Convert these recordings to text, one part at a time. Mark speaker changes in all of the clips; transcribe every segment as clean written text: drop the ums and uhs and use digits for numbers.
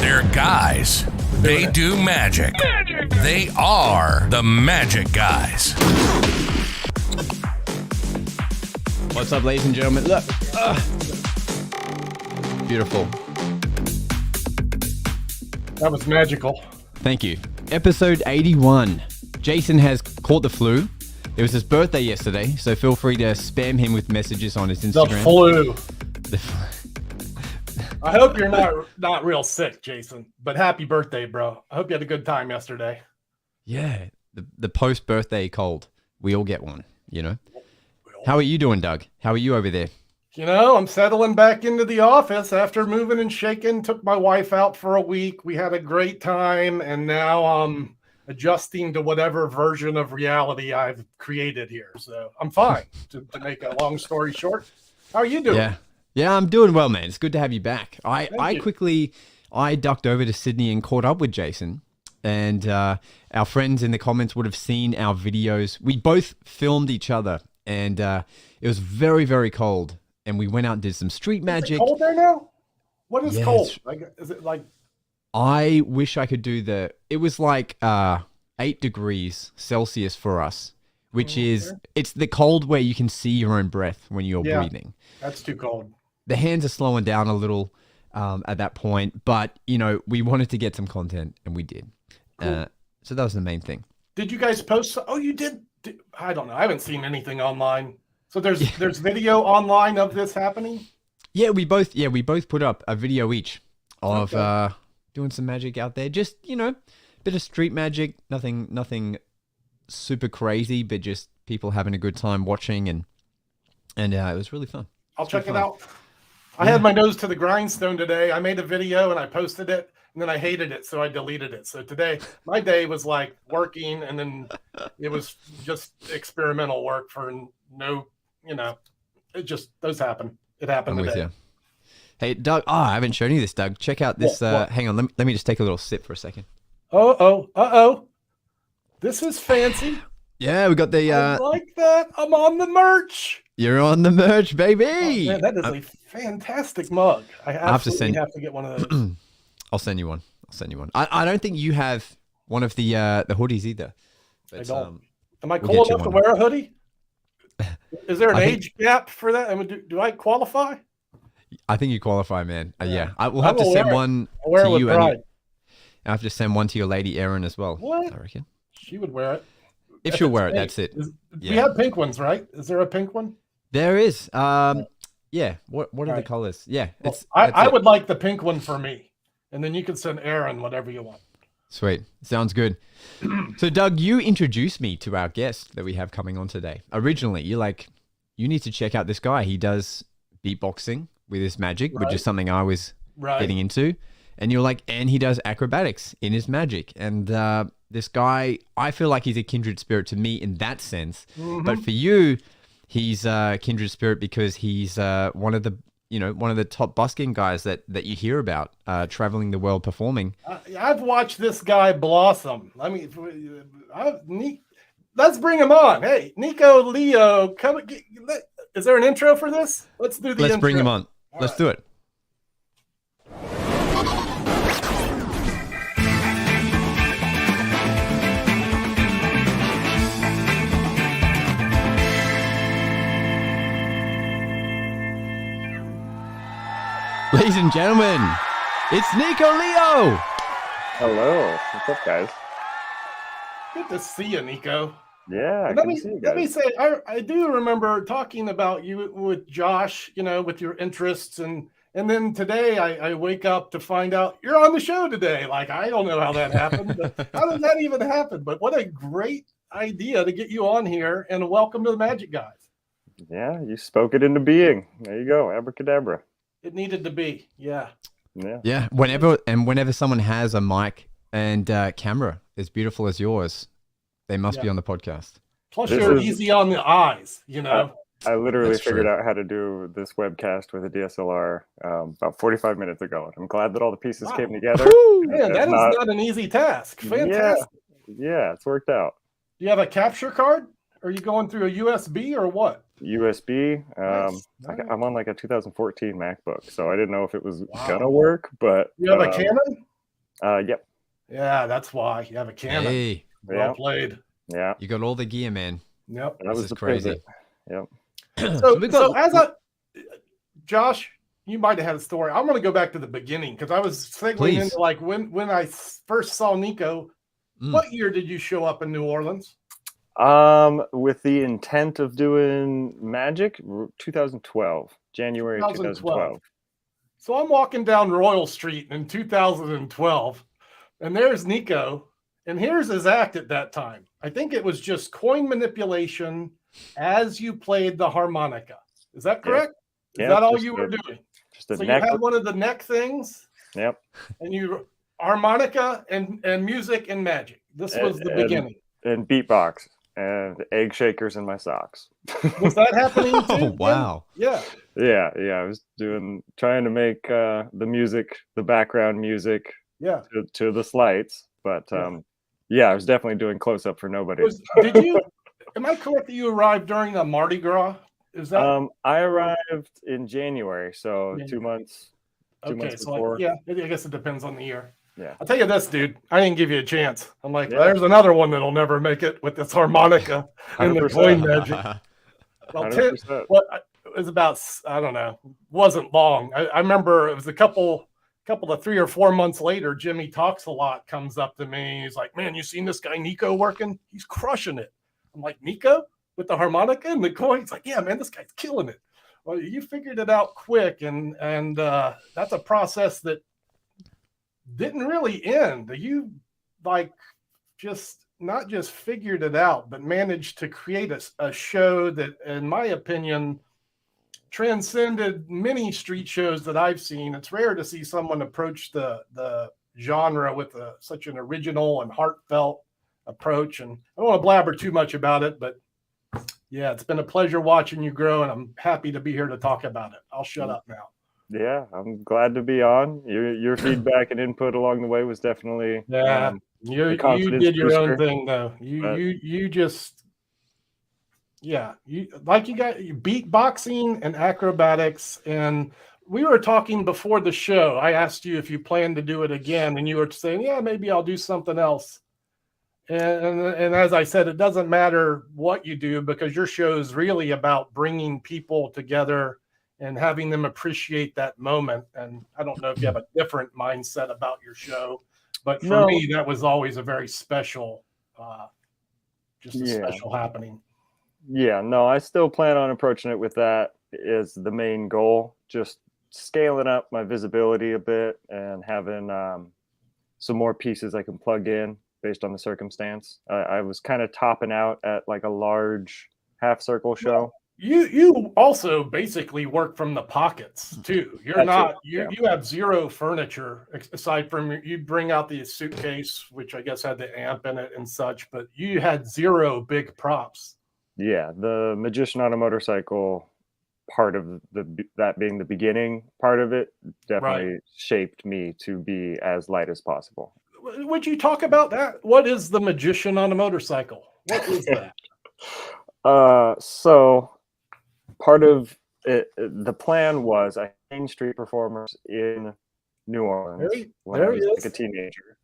Speaker 1: They're guys. They do magic. They are the Magic Guys.
Speaker 2: What's up, ladies and gentlemen? Look. Beautiful.
Speaker 3: That was magical.
Speaker 2: Thank you. Episode 81. Jason has caught the flu. It was his birthday yesterday, so feel free to spam him with messages on his Instagram.
Speaker 3: The flu. I hope you're not real sick, Jason, but happy birthday, bro. I hope you had a good time yesterday.
Speaker 2: Yeah, the post-birthday cold. We all get one, you know. How are you doing, Doug? How are you over there?
Speaker 3: You know, I'm settling back into the office after moving and shaking. Took my wife out for a week. We had a great time, and now I'm adjusting to whatever version of reality I've created here. So I'm fine, to make a long story short. How are you doing?
Speaker 2: Yeah, I'm doing well, man. It's good to have you back. I
Speaker 3: Thank you.
Speaker 2: ducked over to Sydney and caught up with Jason. And our friends in the comments would have seen our videos. We both filmed each other, and it was very, very cold. And we went out and did some street magic.
Speaker 3: Is it cold there now? What is cold? Like, is it like?
Speaker 2: I wish I could do it was like 8 degrees Celsius for us, which is, it's the cold where you can see your own breath when you're breathing.
Speaker 3: That's too cold.
Speaker 2: The hands are slowing down a little at that point, but, you know, we wanted to get some content, and we did. Cool. So that was the main thing.
Speaker 3: Did you guys post? Oh, you did? I don't know. I haven't seen anything online. So there's video online of this happening?
Speaker 2: Yeah, we both put up a video each of doing some magic out there. Just, you know, bit of street magic, nothing super crazy, but just people having a good time watching, and it was really fun.
Speaker 3: I'll check it out. I had my nose to the grindstone today. I made a video and I posted it, and then I hated it, so I deleted it. So today, my day was like working, and then it was just experimental work for no, you know, those happen. It happened today. With you.
Speaker 2: Hey, Doug, I haven't shown you this, Doug. Check out this. What? Hang on, let me just take a little sip for a second.
Speaker 3: Uh-oh. This is fancy.
Speaker 2: Yeah, we got the...
Speaker 3: I like that. I'm on the merch.
Speaker 2: You're on the merch, baby.
Speaker 3: Oh, man, that is a fantastic mug. I have to get one of those.
Speaker 2: I'll send you one. I don't think you have one of the hoodies either. But,
Speaker 3: I don't. Am I cool enough to wear a hoodie? Is there an age gap for that? I mean, do I qualify?
Speaker 2: I think you qualify, man. Yeah. We'll have to send one to you. And I have to send one to your lady, Erin, as well.
Speaker 3: What?
Speaker 2: I reckon.
Speaker 3: She would wear it.
Speaker 2: If she'll wear it, that's it.
Speaker 3: We have pink ones, right? Is there a pink one?
Speaker 2: There is. Yeah. What are the colors? Yeah.
Speaker 3: I would like the pink one for me. And then you can send Erin whatever you want.
Speaker 2: Sweet. Sounds good. So, Doug, you introduced me to our guest that we have coming on today. Originally, you're like, you need to check out this guy. He does beatboxing with his magic, which is something I was getting into. And you're like, and he does acrobatics in his magic. And this guy, I feel like he's a kindred spirit to me in that sense. Mm-hmm. But for you, he's a kindred spirit because he's one of the top busking guys that you hear about, traveling the world performing.
Speaker 3: I've watched this guy blossom. Let's bring him on. Hey, Niko Leo, come. Is there an intro for this? Let's do the intro.
Speaker 2: Let's bring him on. Let's do it. Ladies and gentlemen, it's Niko Leo.
Speaker 4: Hello. What's up, guys?
Speaker 3: Good to see you, Niko.
Speaker 4: Yeah,
Speaker 3: let me say, I do remember talking about you with Josh, you know, with your interests, and then today I wake up to find out you're on the show today. Like, I don't know how that happened, but how did that even happen? But what a great idea to get you on here, and welcome to the Magic Guys.
Speaker 4: Yeah, you spoke it into being. There you go, abracadabra.
Speaker 3: It needed to be, yeah.
Speaker 2: Whenever someone has a mic and camera as beautiful as yours, they must be on the podcast.
Speaker 3: Plus, you're easy on the eyes, you know.
Speaker 4: I literally figured out how to do this webcast with a DSLR about 45 minutes ago. I'm glad that all the pieces came together.
Speaker 3: Man, that is not an easy task. Fantastic.
Speaker 4: Yeah, it's worked out.
Speaker 3: Do you have a capture card? Are you going through a USB or what?
Speaker 4: USB.
Speaker 3: Nice.
Speaker 4: I'm on like a 2014 MacBook, so I didn't know if it was gonna work, but
Speaker 3: you have a Canon?
Speaker 4: Yep.
Speaker 3: Yeah, that's why you have a Canon.
Speaker 2: Hey,
Speaker 3: Well
Speaker 4: Yeah.
Speaker 3: played.
Speaker 4: Yeah.
Speaker 2: you got all the gear, man.
Speaker 3: Yep.
Speaker 4: That
Speaker 2: This
Speaker 4: was
Speaker 2: is
Speaker 4: the
Speaker 2: crazy.
Speaker 4: pivot. Yep.
Speaker 3: So,
Speaker 2: we've got
Speaker 3: Josh, you might have had a story. I'm going to go back to the beginning because I was segueing
Speaker 2: Please.
Speaker 3: into like when I first saw Niko. What year did you show up in New Orleans?
Speaker 4: With the intent of doing magic, 2012, January 2012.
Speaker 3: So I'm walking down Royal Street in 2012, and there's Niko, and here's his act at that time. I think it was just coin manipulation as you played the harmonica. Is that correct? Is that all you were doing?
Speaker 4: Just a
Speaker 3: So
Speaker 4: neck.
Speaker 3: you had one of the neck things.
Speaker 4: Yep.
Speaker 3: And you harmonica and music and magic. This was the beginning.
Speaker 4: And beatbox and egg shakers in my socks.
Speaker 3: Was that happening too?
Speaker 2: Oh, wow.
Speaker 3: Yeah.
Speaker 4: Yeah. I was trying to make the music, the background music, to the slights. But I was definitely doing close up for nobody.
Speaker 3: Did you? Am I correct that you arrived during a Mardi Gras? Is that?
Speaker 4: I arrived in January, so 2 months. 2 months before.
Speaker 3: I guess it depends on the year.
Speaker 4: Yeah.
Speaker 3: I'll tell you this, dude. I didn't give you a chance. I'm like, there's another one that'll never make it with this harmonica and the coin magic. Well, it was about, I don't know, wasn't long. I remember it was a couple of 3 or 4 months later, Jimmy Talks a Lot comes up to me. He's like, man, you seen this guy Niko working? He's crushing it. I'm like, Niko with the harmonica and the coin? He's like, yeah, man, this guy's killing it. Well, you figured it out quick, and that's a process that didn't really end. You not just figured it out, but managed to create a show that, in my opinion, transcended many street shows that I've seen. It's rare to see someone approach the genre with such an original and heartfelt approach. And I don't want to blabber too much about it, but yeah, it's been a pleasure watching you grow, and I'm happy to be here to talk about it. I'll shut up now.
Speaker 4: Yeah, I'm glad to be on. Your feedback and input along the way was definitely
Speaker 3: you did your own thing though. You just you got beatboxing and acrobatics, and we were talking before the show. I asked you if you plan to do it again, and you were saying, yeah, maybe I'll do something else. And as I said, it doesn't matter what you do, because your show is really about bringing people together and having them appreciate that moment. And I don't know if you have a different mindset about your show, but for me, that was always a very special, special happening.
Speaker 4: Yeah, no, I still plan on approaching it with that as the main goal, just scaling up my visibility a bit and having some more pieces I can plug in based on the circumstance. I was kind of topping out at like a large half circle show.
Speaker 3: You also basically work from the pockets too. You have zero furniture aside from you bring out the suitcase, which I guess had the amp in it and such, but you had zero big props.
Speaker 4: Yeah, the Magician on a Motorcycle part of that being the beginning part of it definitely shaped me to be as light as possible.
Speaker 3: Would you talk about that? What is the Magician on a Motorcycle? What is that?
Speaker 4: So part of it, the plan was I trained street performers in New Orleans when I was like a teenager.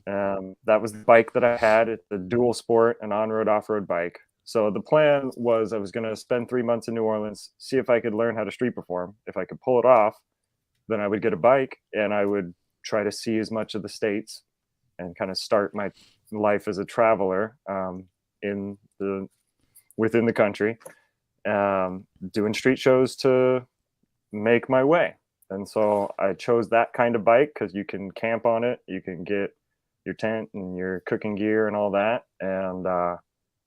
Speaker 4: That was the bike that I had. It's a dual sport, an on-road, off-road bike. So the plan was I was going to spend 3 months in New Orleans, see if I could learn how to street perform. If I could pull it off, then I would get a bike and I would try to see as much of the States and kind of start my life as a traveler within the country, doing street shows to make my way. And so I chose that kind of bike because you can camp on it. You can get your tent and your cooking gear and all that. And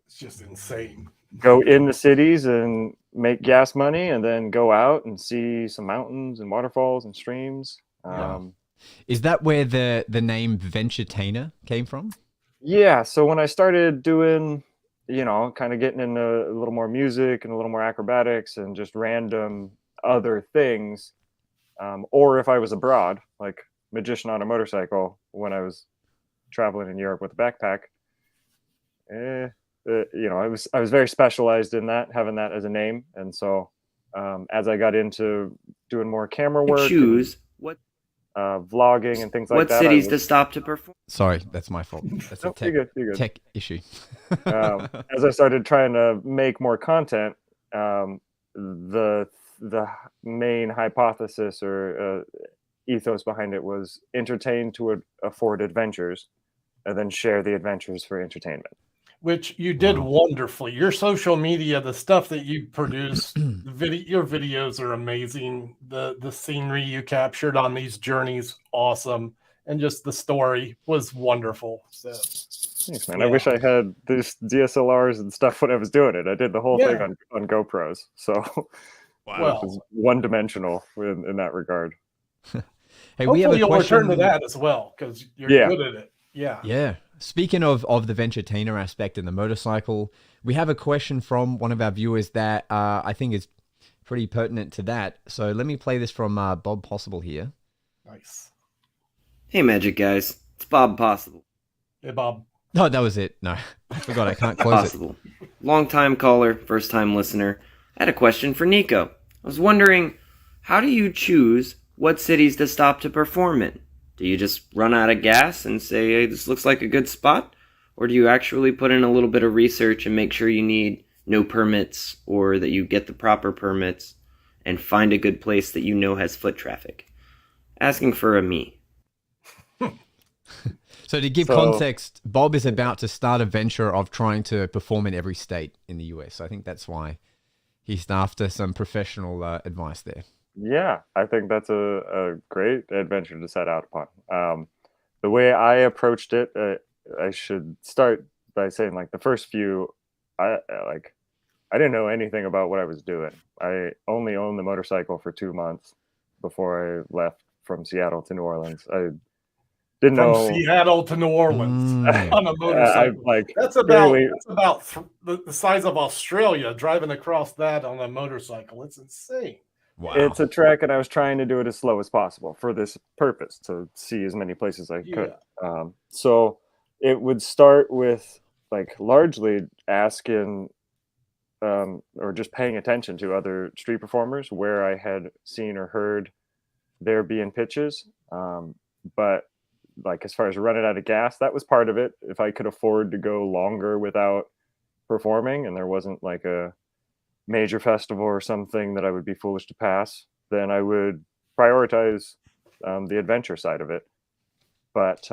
Speaker 3: it's just insane.
Speaker 4: Go in the cities and make gas money and then go out and see some mountains and waterfalls and streams.
Speaker 2: Is that where the name Venturetainer came from?
Speaker 4: Yeah. So when I started doing, kind of getting into a little more music and a little more acrobatics and just random other things, or if I was abroad, like Magician on a Motorcycle, when I was traveling in Europe with a backpack, I was very specialized in that, having that as a name. And so as I got into doing more camera work, vlogging and things like
Speaker 5: What
Speaker 4: that.
Speaker 5: cities to stop to perform?
Speaker 2: Sorry, that's my fault. That's a
Speaker 4: you're good.
Speaker 2: tech issue.
Speaker 4: As I started trying to make more content, the main hypothesis or ethos behind it was entertain to afford adventures, and then share the adventures for entertainment.
Speaker 3: Which you did wonderfully. Your social media, the stuff that you produce, your videos are amazing. The scenery you captured on these journeys, awesome, and just the story was wonderful. So,
Speaker 4: thanks, man. Yeah. I wish I had these DSLRs and stuff when I was doing it. I did the whole thing on GoPros, so it was one-dimensional in that regard.
Speaker 2: Hey,
Speaker 3: hopefully
Speaker 2: we have a
Speaker 3: you'll
Speaker 2: question.
Speaker 3: return to that as well because you're good at it. Yeah.
Speaker 2: Speaking of the venture-tainer aspect and the motorcycle, we have a question from one of our viewers that I think is pretty pertinent to that. So let me play this from Bob Possible here.
Speaker 3: Nice.
Speaker 5: Hey, Magic guys. It's Bob Possible.
Speaker 3: Hey, Bob.
Speaker 2: No, that was it. No, I forgot. I can't close
Speaker 5: Possible. Long-time caller, first-time listener. I had a question for Niko. I was wondering, how do you choose what cities to stop to perform in? Do you just run out of gas and say, hey, this looks like a good spot? Or do you actually put in a little bit of research and make sure you need no permits or that you get the proper permits and find a good place that you know has foot traffic? Asking for a me.
Speaker 2: So to give context, Bob is about to start a venture of trying to perform in every state in the US. I think that's why he's after some professional advice there.
Speaker 4: Yeah, I think that's a great adventure to set out upon. The way I approached it, I should start by saying, like, the first few, I didn't know anything about what I was doing. I only owned the motorcycle for 2 months before I left from Seattle to New Orleans. I didn't know
Speaker 3: from Seattle to New Orleans on a motorcycle. That's about the size of Australia, driving across that on a motorcycle. It's insane.
Speaker 2: Wow.
Speaker 4: It's a trek, and I was trying to do it as slow as possible for this purpose, to see as many places as I could. So it would start with, like, largely asking or just paying attention to other street performers where I had seen or heard there being pitches. But, like, as far as running out of gas, that was part of it. If I could afford to go longer without performing and there wasn't, like, a major festival or something that I would be foolish to pass, then I would prioritize the adventure side of it. But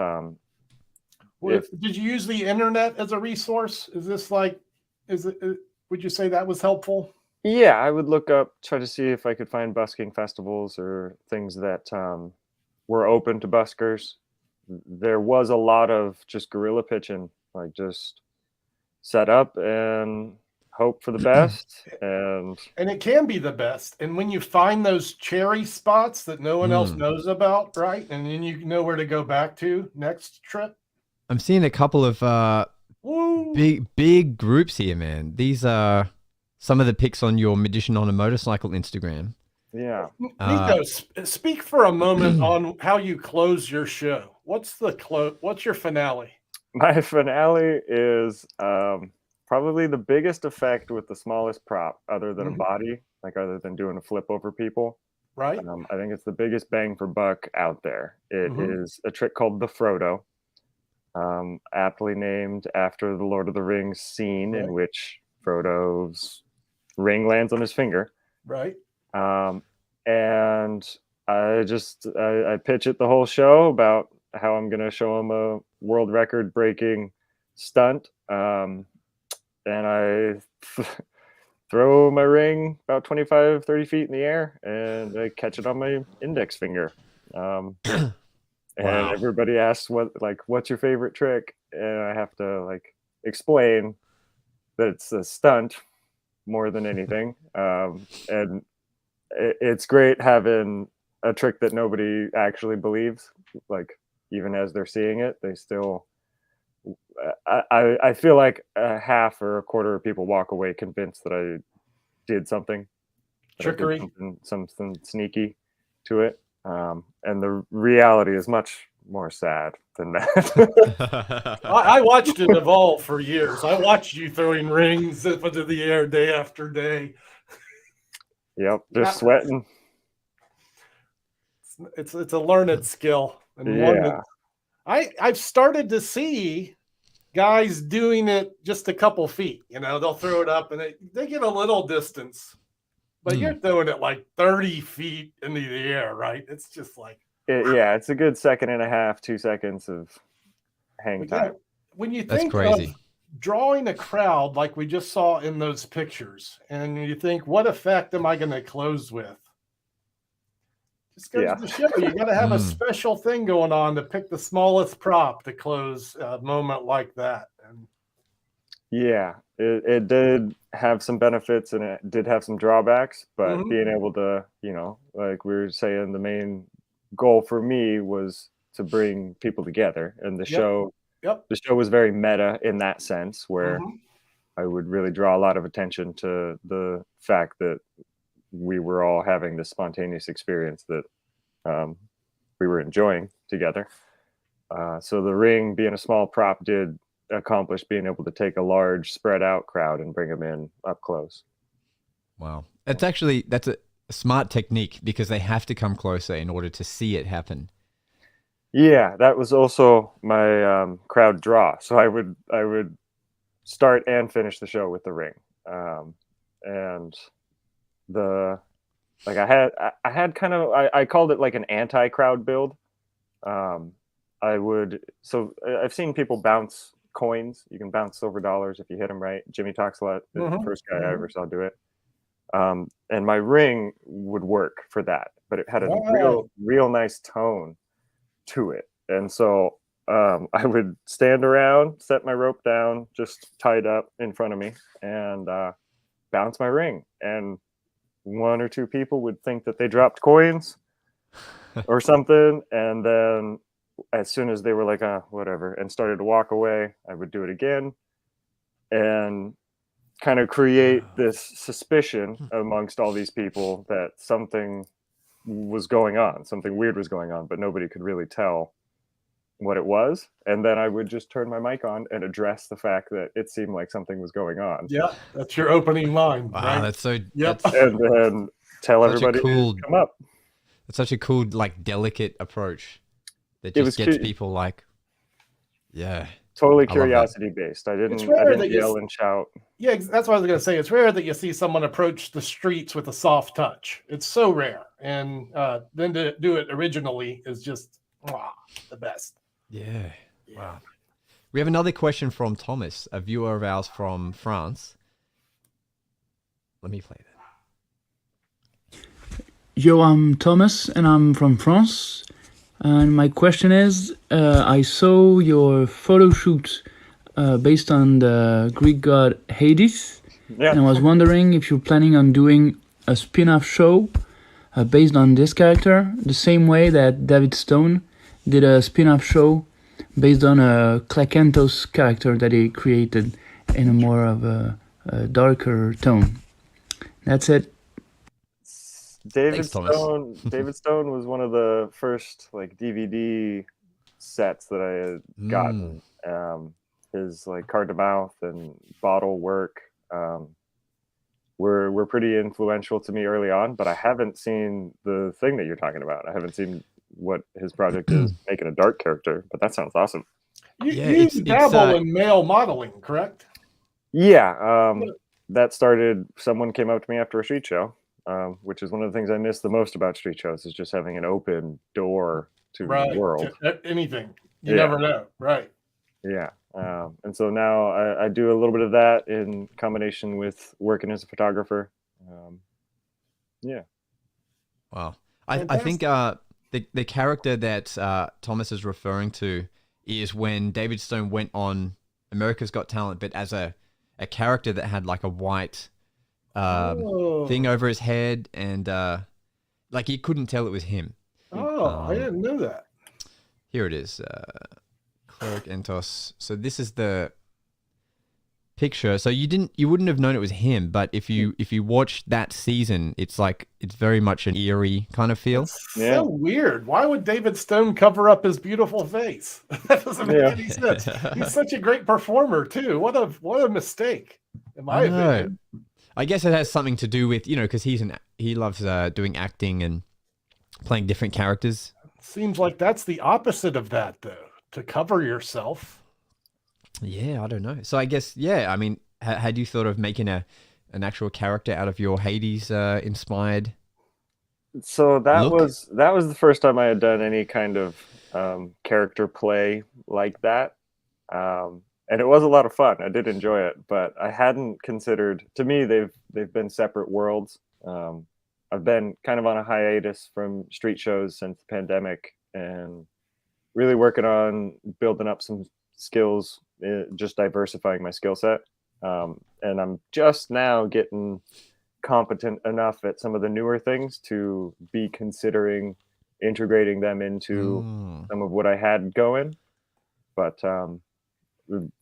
Speaker 3: did you use the internet as a resource? Would you say that was helpful?
Speaker 4: Yeah, I would look up, try to see if I could find busking festivals or things that were open to buskers. There was a lot of just guerrilla pitching, like just set up and hope for the best, and
Speaker 3: it can be the best. And when you find those cherry spots that no one else knows about, right, and then you know where to go back to next trip.
Speaker 2: I'm seeing a couple of big groups here, man. These are some of the pics on your Magician on a Motorcycle Instagram.
Speaker 4: Yeah.
Speaker 3: Niko, speak for a moment on how you close your show. What's your finale?
Speaker 4: My finale is probably the biggest effect with the smallest prop, other than a body, like other than doing a flip over people.
Speaker 3: Right.
Speaker 4: I think it's the biggest bang for buck out there. It is a trick called the Frodo, aptly named after the Lord of the Rings scene in which Frodo's ring lands on his finger.
Speaker 3: Right.
Speaker 4: And I pitch it the whole show about how I'm going to show him a world record breaking stunt. And I throw my ring about 25, 30 feet in the air, and I catch it on my index finger. And everybody asks what's your favorite trick? And I have to explain that it's a stunt more than anything. And it's great having a trick that nobody actually believes, like even as they're seeing it, they still, I feel like a half or a quarter of people walk away convinced that I did something,
Speaker 3: trickery,
Speaker 4: something sneaky to it. And the reality is much more sad than that.
Speaker 3: I watched it evolve for years. I watched you throwing rings into the air day after day.
Speaker 4: Yep, just sweating.
Speaker 3: It's a learned skill, and one that I've started to see guys doing it just a couple feet. They'll throw it up and they get a little distance, but you're throwing it like 30 feet into the air, right? It's just like
Speaker 4: it's a good 1.5 seconds, 2 seconds of hang time.
Speaker 3: When you think of drawing a crowd like we just saw in those pictures, and you think, what effect am I going to close with? Just goes to show you got to have a special thing going on to pick the smallest prop to close a moment like that. And
Speaker 4: it did have some benefits and it did have some drawbacks, but being able to, like we were saying, the main goal for me was to bring people together, and the show was very meta in that sense, where I would really draw a lot of attention to the fact that we were all having this spontaneous experience that we were enjoying together. So the ring being a small prop did accomplish being able to take a large spread out crowd and bring them in up close.
Speaker 2: Wow. That's a smart technique, because they have to come closer in order to see it happen.
Speaker 4: Yeah, that was also my crowd draw. So I would start and finish the show with the ring. And I had kind of, I called it like an anti-crowd build. I've seen people bounce coins. You can bounce silver dollars if you hit them right. Jimmy Talks a lot, the first guy I ever saw do it. And my ring would work for that, but it had a real nice tone to it. And so I would stand around, set my rope down, just tied up in front of me, and bounce my ring. And one or two people would think that they dropped coins or something. And then as soon as they were like, whatever, and started to walk away, I would do it again and kind of create this suspicion amongst all these people that something was going on, something weird was going on, but nobody could really tell what it was. And then I would just turn my mic on and address the fact that it seemed like something was going on.
Speaker 3: Yeah, that's your opening line.
Speaker 2: Wow,
Speaker 3: right?
Speaker 2: that's so.
Speaker 3: Yep.
Speaker 4: And then tell everybody to come up.
Speaker 2: It's such a cool, like, delicate approach that just gets people like,
Speaker 4: totally curiosity based. I didn't yell and shout.
Speaker 3: Yeah, that's what I was going to say. It's rare that you see someone approach the streets with a soft touch. It's so rare. And then to do it originally is just the best.
Speaker 2: Yeah. Wow. We have another question from Thomas, a viewer of ours from France. Let me play that.
Speaker 6: Yo, I'm Thomas and I'm from France. And my question is, I saw your photo shoot based on the Greek god Hades. Yeah. And I was wondering if you're planning on doing a spin-off show based on this character, the same way that David Stone did a spin-off show based on a Clacantos character that he created in a more of a darker tone. That's it.
Speaker 4: David Stone was one of the first like DVD sets that I had gotten. His like card to mouth and bottle work were pretty influential to me early on, but I haven't seen the thing that you're talking about. I haven't seen what his project is, making a dark character, but that sounds awesome.
Speaker 3: You dabble in male modeling, correct?
Speaker 4: Yeah. That started, someone came up to me after a street show, which is one of the things I miss the most about street shows, is just having an open door to the world.
Speaker 3: Anything. You never know. Right.
Speaker 4: Yeah. And so now I do a little bit of that in combination with working as a photographer. Yeah.
Speaker 2: Wow. I think the character that Thomas is referring to is when David Stone went on America's Got Talent, but as a character that had like a white thing over his head, and like he couldn't tell it was him.
Speaker 3: I didn't know that.
Speaker 2: Here it is. Cleric Entos. So this is the picture. So you wouldn't have known it was him, but if you watch that season, it's very much an eerie kind of feel.
Speaker 3: So weird. Why would David Stone cover up his beautiful face? That doesn't make any sense. He's such a great performer too. What a mistake, in my opinion.
Speaker 2: I guess it has something to do with, because he loves doing acting and playing different characters.
Speaker 3: Seems like that's the opposite of that, though, to cover yourself.
Speaker 2: Yeah, I don't know. So I guess, yeah, I mean, had you thought of making an actual character out of your Hades inspired?
Speaker 4: So that
Speaker 2: Look?
Speaker 4: was the first time I had done any kind of character play like that. And it was a lot of fun. I did enjoy it, but I hadn't considered. To me, they've been separate worlds. I've been kind of on a hiatus from street shows since the pandemic, and really working on building up some skills, just diversifying my skill set. And I'm just now getting competent enough at some of the newer things to be considering integrating them into some of what I had going. But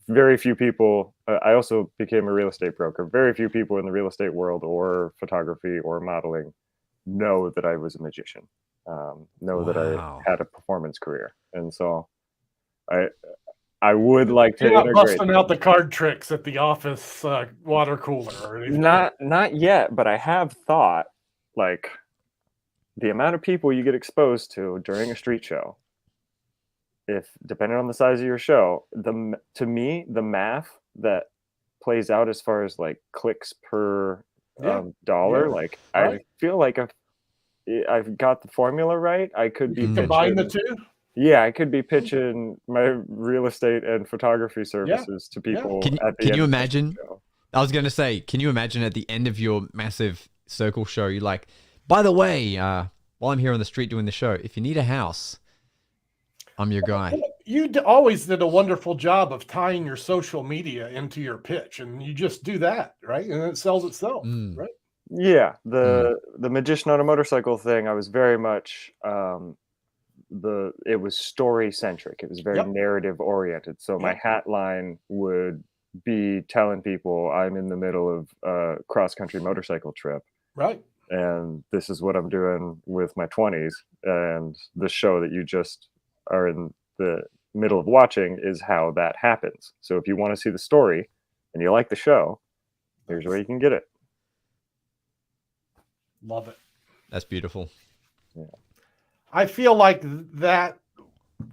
Speaker 4: very few people, I also became a real estate broker. Very few people in the real estate world or photography or modeling know that I was a magician, know that I had a performance career. And so I would like to
Speaker 3: You're not
Speaker 4: integrate
Speaker 3: busting out the card tricks at the office water cooler or anything.
Speaker 4: Not yet, but I have thought, like, the amount of people you get exposed to during a street show, if depending on the size of your show, to me the math that plays out as far as like clicks per dollar, like right. I feel like I've got the formula right. I could be
Speaker 3: combine the two.
Speaker 4: Yeah, I could be pitching my real estate and photography services to people.
Speaker 2: Can you imagine? I was going to say, can you imagine at the end of your massive circle show, you're like, by the way, while I'm here on the street doing the show, if you need a house, I'm your guy.
Speaker 3: You always did a wonderful job of tying your social media into your pitch, and you just do that, right? And it sells itself, right?
Speaker 4: Yeah, the magician on a motorcycle thing, I was very much it was story centric. It was very narrative oriented. So my hat line would be telling people I'm in the middle of a cross country motorcycle trip,
Speaker 3: right?
Speaker 4: And this is what I'm doing with my 20s, and the show that you just are in the middle of watching is how that happens. So if you want to see the story and you like the show, here's where you can get it.
Speaker 3: Love it.
Speaker 2: That's beautiful.
Speaker 4: Yeah.
Speaker 3: I feel like that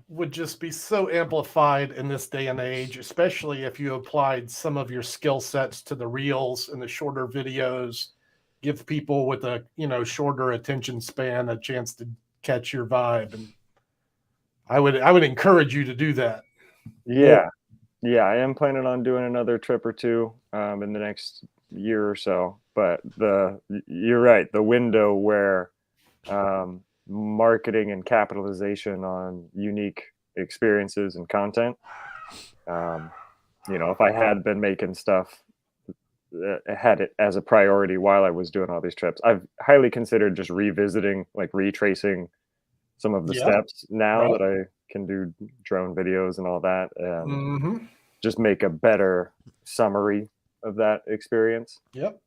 Speaker 3: would just be so amplified in this day and age, especially if you applied some of your skill sets to the reels and the shorter videos, give people with a, shorter attention span a chance to catch your vibe. And I would encourage you to do that.
Speaker 4: Yeah. I am planning on doing another trip or two in the next year or so. But you're right. The window where marketing and capitalization on unique experiences and content. If I had been making stuff, had it as a priority while I was doing all these trips, I've highly considered just revisiting, like retracing some of the steps now that I can do drone videos and all that, and just make a better summary of that experience.
Speaker 3: Yep.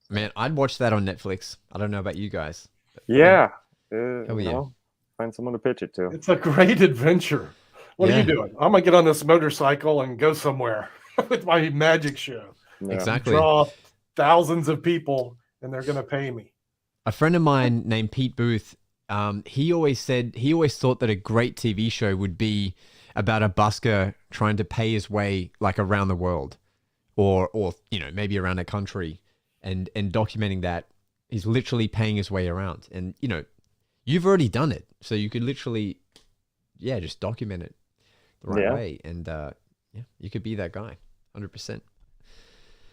Speaker 2: Man, I'd watch that on Netflix. I don't know about you guys.
Speaker 4: Yeah.
Speaker 2: Find
Speaker 4: someone to pitch it to.
Speaker 3: It's a great adventure. What are you doing? I'm going to get on this motorcycle and go somewhere with my magic show.
Speaker 4: Yeah.
Speaker 2: Exactly.
Speaker 3: Draw thousands of people and they're going to pay me.
Speaker 2: A friend of mine named Pete Booth, he always thought that a great TV show would be about a busker trying to pay his way like around the world or maybe around a country and documenting that. He's literally paying his way around, and you've already done it, so you could literally just document it the right way, and you could be that guy 100%.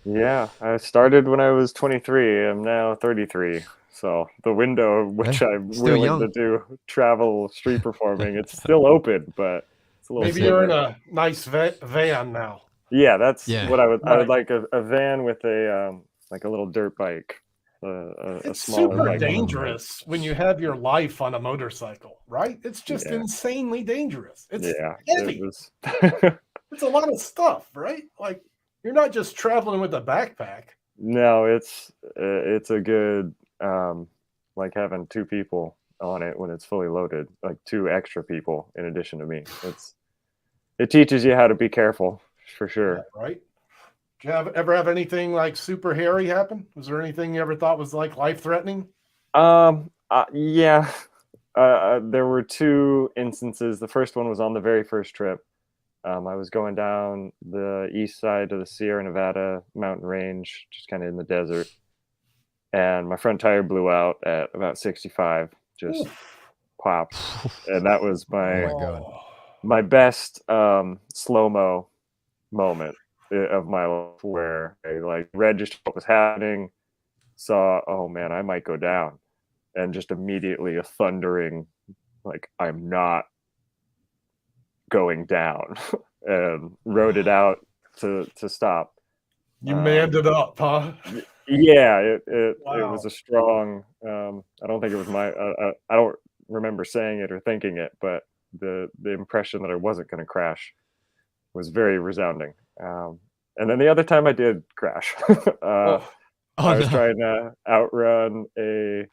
Speaker 4: Yeah, I started when I was 23. I'm now 33. So the window which I'm willing to do travel street performing, it's still open, but it's a little
Speaker 3: maybe you're in a nice van now.
Speaker 4: Yeah, that's what I would like, a van with a like a little dirt bike.
Speaker 3: It's super dangerous when you have your life on a motorcycle, right? It's just insanely dangerous. It's heavy. It's a lot of stuff, right? Like you're not just traveling with a backpack. No,
Speaker 4: it's a good like having two people on it when it's fully loaded, like two extra people in addition to me. It teaches you how to be careful for sure.
Speaker 3: Yeah, right. Did you ever have anything like super hairy happen? Was there anything you ever thought was like life-threatening?
Speaker 4: I Yeah. There were two instances. The first one was on the very first trip. I was going down the east side of the Sierra Nevada mountain range, just kind of in the desert. And my front tire blew out at about 65, just popped. And that was my best slow-mo moment of my life, where I like registered what was happening, saw, oh man, I might go down, and just immediately a thundering, like, I'm not going down, and rode it out to stop.
Speaker 3: You manned it up, huh?
Speaker 4: Yeah, it was a strong. I don't think it was my. I don't remember saying it or thinking it, but the impression that I wasn't going to crash was very resounding. And then the other time I did crash. I was trying to outrun a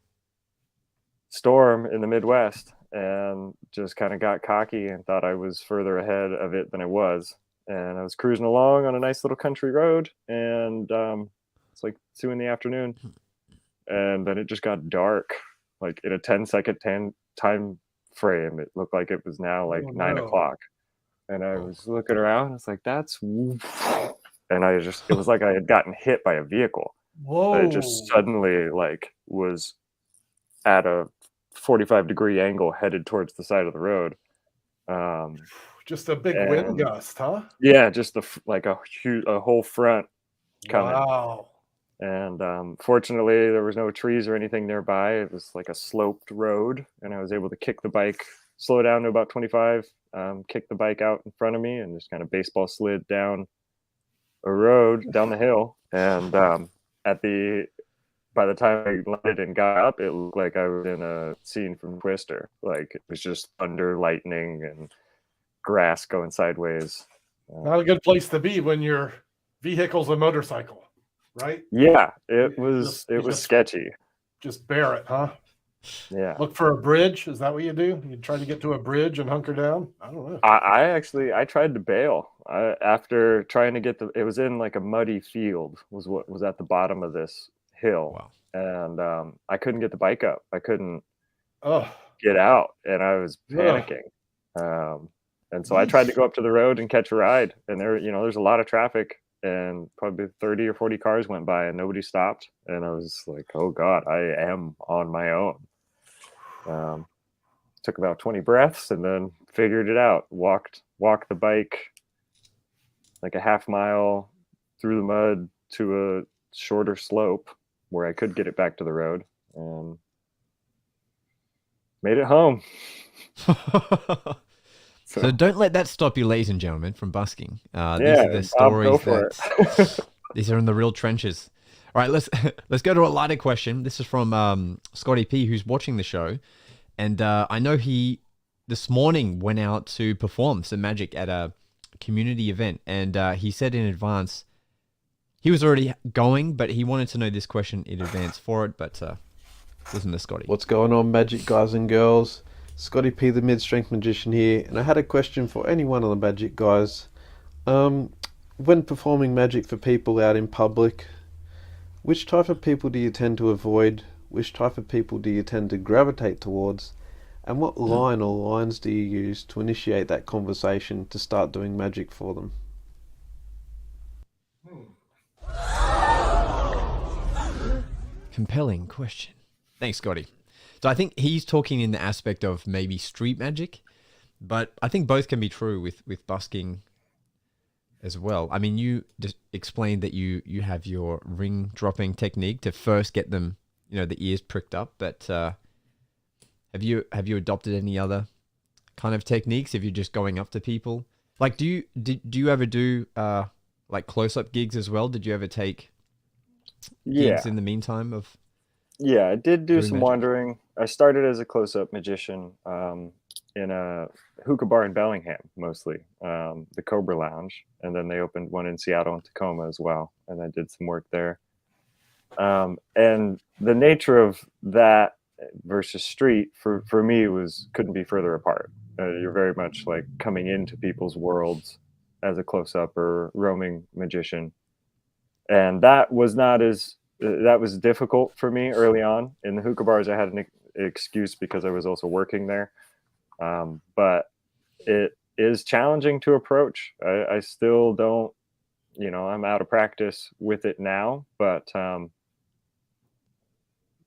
Speaker 4: storm in the Midwest, and just kind of got cocky and thought I was further ahead of it than I was. And I was cruising along on a nice little country road, and it's like 2 p.m, and then it just got dark, like in a 10-second time frame. It looked like it was now like 9 o'clock, and I was looking around. It's like, that's, and it was like I had gotten hit by a vehicle.
Speaker 3: Whoa!
Speaker 4: It just suddenly like was at a 45-degree angle headed towards the side of the road.
Speaker 3: Just a big wind gust, huh?
Speaker 4: Yeah, just like a whole front coming.
Speaker 3: Wow.
Speaker 4: And fortunately, there was no trees or anything nearby. It was like a sloped road, and I was able to kick the bike, slow down to about 25, kick the bike out in front of me, and just kind of baseball slid down a road, down the hill. And by the time I landed and got up, it looked like I was in a scene from Twister. Like, it was just thunder, lightning, and grass going sideways.
Speaker 3: Not a good place to be when your vehicle's a motorcycle, right?
Speaker 4: Yeah, it was sketchy.
Speaker 3: Just bear it, huh?
Speaker 4: Yeah.
Speaker 3: Look for a bridge. Is that what you do? You try to get to a bridge and hunker down? I don't know.
Speaker 4: I tried to bail. After trying to get it was in like a muddy field, was what was at the bottom of this hill.
Speaker 2: Wow.
Speaker 4: And I couldn't get the bike up. I couldn't
Speaker 3: Oh,
Speaker 4: get out, and I was panicking. And so I tried to go up to the road and catch a ride, and there's a lot of traffic, and probably 30 or 40 cars went by, and nobody stopped. And I was like, oh God, I am on my own. Took about 20 breaths and then figured it out. Walked the bike like a half mile through the mud to a shorter slope where I could get it back to the road, and made it home.
Speaker 2: So don't let that stop you, ladies and gentlemen, from busking. These are the stories these are in the real trenches. All right, let's go to a lighter question. This is from Scotty P, who's watching the show, and I know he this morning went out to perform some magic at a community event, and he said in advance he was already going, but he wanted to know this question in advance for it. But listen to Scotty.
Speaker 7: What's going on, magic guys and girls? Scotty P, the mid-strength magician here, and I had a question for any one of the magic guys. When performing magic for people out in public, which type of people do you tend to avoid? Which type of people do you tend to gravitate towards? And what line or lines do you use to initiate that conversation to start doing magic for them?
Speaker 2: Compelling question. Thanks, Scotty. So I think he's talking in the aspect of maybe street magic, but I think both can be true with busking as well. I mean, you just explained that you have your ring dropping technique to first get them, the ears pricked up, but have you adopted any other kind of techniques if you're just going up to people? Like, do you ever do like close-up gigs as well? Did you ever take gigs in the meantime of?
Speaker 4: Yeah, I did do some
Speaker 2: magic?
Speaker 4: wandering. I started as a close-up magician in a hookah bar in Bellingham, mostly, the Cobra Lounge, and then they opened one in Seattle and Tacoma as well, and I did some work there. And the nature of that versus street for me couldn't be further apart. You're very much like coming into people's worlds as a close-up or roaming magician, and that was difficult for me early on. In the hookah bars, I had excuse because I was also working there. But it is challenging to approach. I still don't, I'm out of practice with it now, but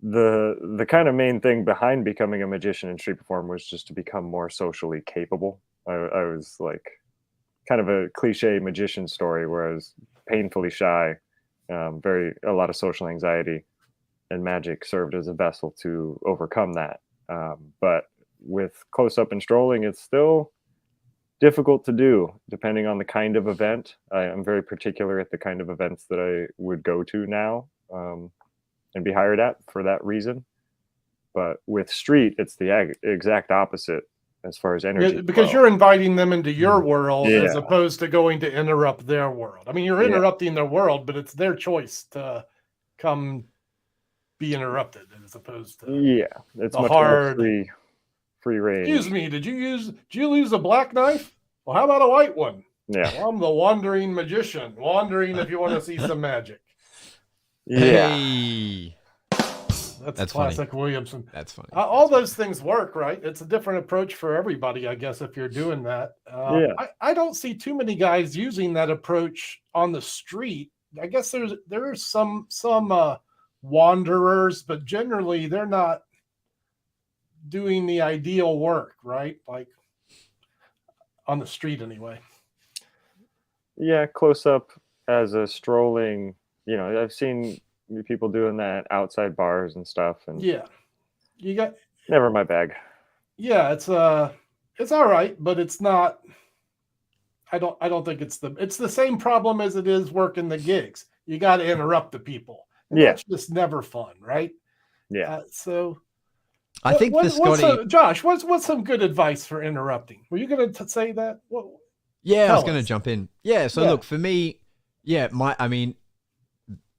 Speaker 4: the kind of main thing behind becoming a magician and street performer was just to become more socially capable. I was like kind of a cliche magician story where I was painfully shy, a lot of social anxiety, and magic served as a vessel to overcome that. But with close up and strolling, it's still difficult to do depending on the kind of event. I'm very particular at the kind of events that I would go to now and be hired at for that reason. But with street, it's the exact opposite as far as energy.
Speaker 3: Because you're inviting them into your world as opposed to going to interrupt their world. I mean, you're interrupting their world, but it's their choice to come be interrupted as opposed to
Speaker 4: it's much hard more free range.
Speaker 3: Excuse me, did you use a black knife? Well, how about a white one?
Speaker 4: Yeah.
Speaker 3: Well, I'm the wandering magician, wandering if you want to see some magic.
Speaker 4: Yeah.
Speaker 2: Hey.
Speaker 3: That's classic funny. Williamson.
Speaker 2: That's funny.
Speaker 3: All those things work, right? It's a different approach for everybody, I guess, if you're doing that. I don't see too many guys using that approach on the street. I guess there's some wanderers, but generally they're not doing the ideal work, right? Like on the street anyway.
Speaker 4: Yeah, close up as a strolling, I've seen people doing that outside bars and stuff, and
Speaker 3: you got
Speaker 4: never my bag.
Speaker 3: Yeah, it's all right, but it's not. I don't think it's the same problem as it is working the gigs. You got to interrupt the people. And that's just never fun, right?
Speaker 4: Yeah.
Speaker 3: So
Speaker 2: I think
Speaker 3: Josh, what's some good advice for interrupting? Were you going to say that?
Speaker 2: I was going to jump in. Look, for me,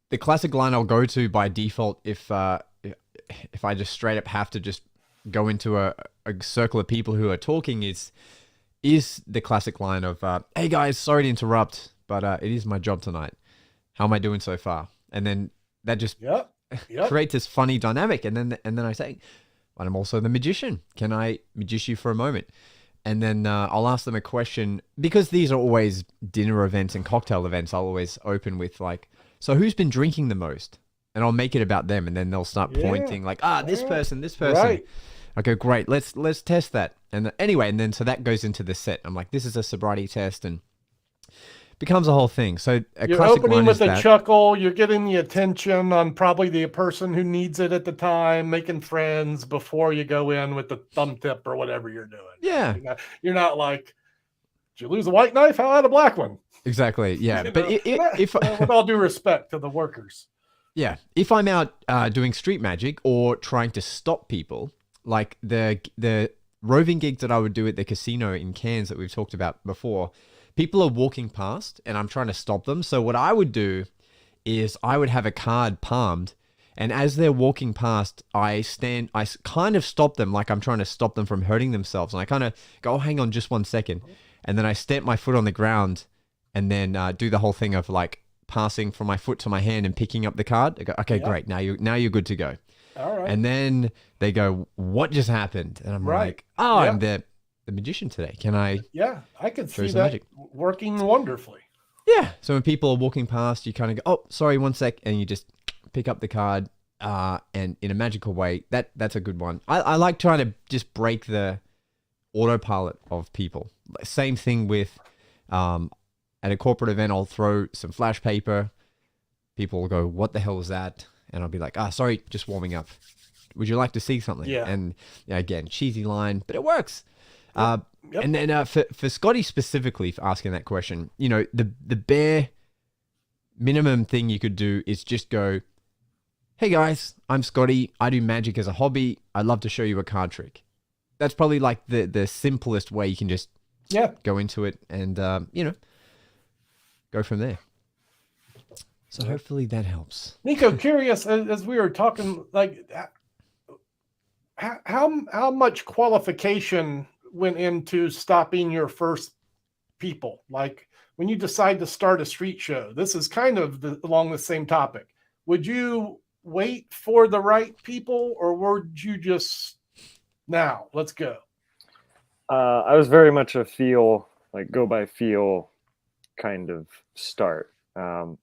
Speaker 2: the classic line I'll go to by default if I just straight up have to just go into a circle of people who are talking is the classic line of, hey guys, sorry to interrupt, but it is my job tonight. How am I doing so far? And then that just creates this funny dynamic. And then I say, but I'm also the magician. Can I magic you for a moment? And then I'll ask them a question, because these are always dinner events and cocktail events. I'll always open with like, so who's been drinking the most? And I'll make it about them. And then they'll start pointing like, this person.
Speaker 3: Right.
Speaker 2: I go, great, let's test that. And anyway, and then so that goes into the set. I'm like, this is a sobriety test, and becomes a whole thing. So
Speaker 3: you're opening with a chuckle. You're getting the attention on probably the person who needs it at the time, making friends before you go in with the thumb tip or whatever you're doing.
Speaker 2: Yeah.
Speaker 3: You're not like, did you lose a white knife? How about a black one?
Speaker 2: Exactly. Yeah. But if
Speaker 3: with all due respect to the workers.
Speaker 2: Yeah. If I'm out doing street magic or trying to stop people, like the roving gigs that I would do at the casino in Cairns that we've talked about before, people are walking past and I'm trying to stop them. So what I would do is I would have a card palmed, and as they're walking past, I kind of stop them, like I'm trying to stop them from hurting themselves. And I kind of go, oh, hang on just 1 second. And then I stamp my foot on the ground and then do the whole thing of like passing from my foot to my hand and picking up the card. I go, okay, great. Now you're good to go.
Speaker 3: All right.
Speaker 2: And then they go, what just happened? And I'm like, I'm the magician today. Can I?
Speaker 3: Yeah, I could see that
Speaker 2: magic
Speaker 3: working wonderfully.
Speaker 2: Yeah. So when people are walking past, you kind of go, oh, sorry, 1 sec. And you just pick up the card and in a magical way. That's a good one. I like trying to just break the autopilot of people. Same thing with at a corporate event, I'll throw some flash paper. People will go, what the hell is that? And I'll be like, sorry, just warming up. Would you like to see something?
Speaker 3: Yeah.
Speaker 2: And again, cheesy line, but it works.
Speaker 3: Yep.
Speaker 2: And then for Scotty specifically for asking that question, the bare minimum thing you could do is just go, hey guys, I'm Scotty. I do magic as a hobby. I'd love to show you a card trick. That's probably like the simplest way you can just go into it and, go from there. So hopefully that helps.
Speaker 3: Niko, curious, as we were talking, like how much qualification went into stopping your first people? Like when you decide to start a street show, this is kind of along the same topic. Would you wait for the right people, or would you just now let's go?
Speaker 4: I was very much a feel, like go by feel kind of start. And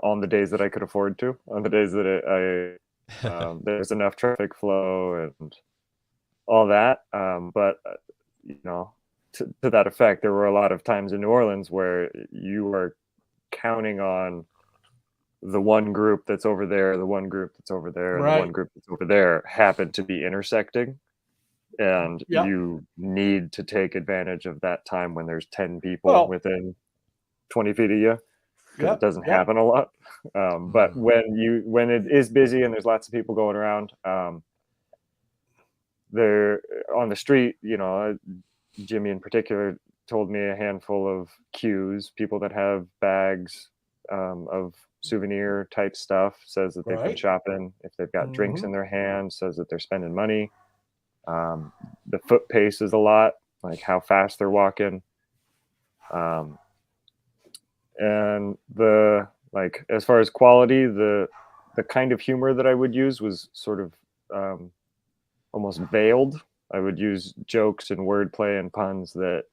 Speaker 4: on the days that I could afford to, on the days that there's enough traffic flow and all that. But you know, to that effect, there were a lot of times in New Orleans where you were counting on the one group that's over there, the one group that's over there, and the one group that's over there happen to be intersecting. And you need to take advantage of that time when there's 10 people within 20 feet of you. Because it doesn't happen a lot. But when it is busy and there's lots of people going around, they're on the street, you know, Jimmy in particular told me a handful of cues, people that have bags of souvenir type stuff, says that they've been shopping. If they've got drinks in their hand, says that they're spending money. The foot pace is a lot, like how fast they're walking. And the, like, as far as quality, the kind of humor that I would use was sort of almost veiled. I would use jokes and wordplay and puns that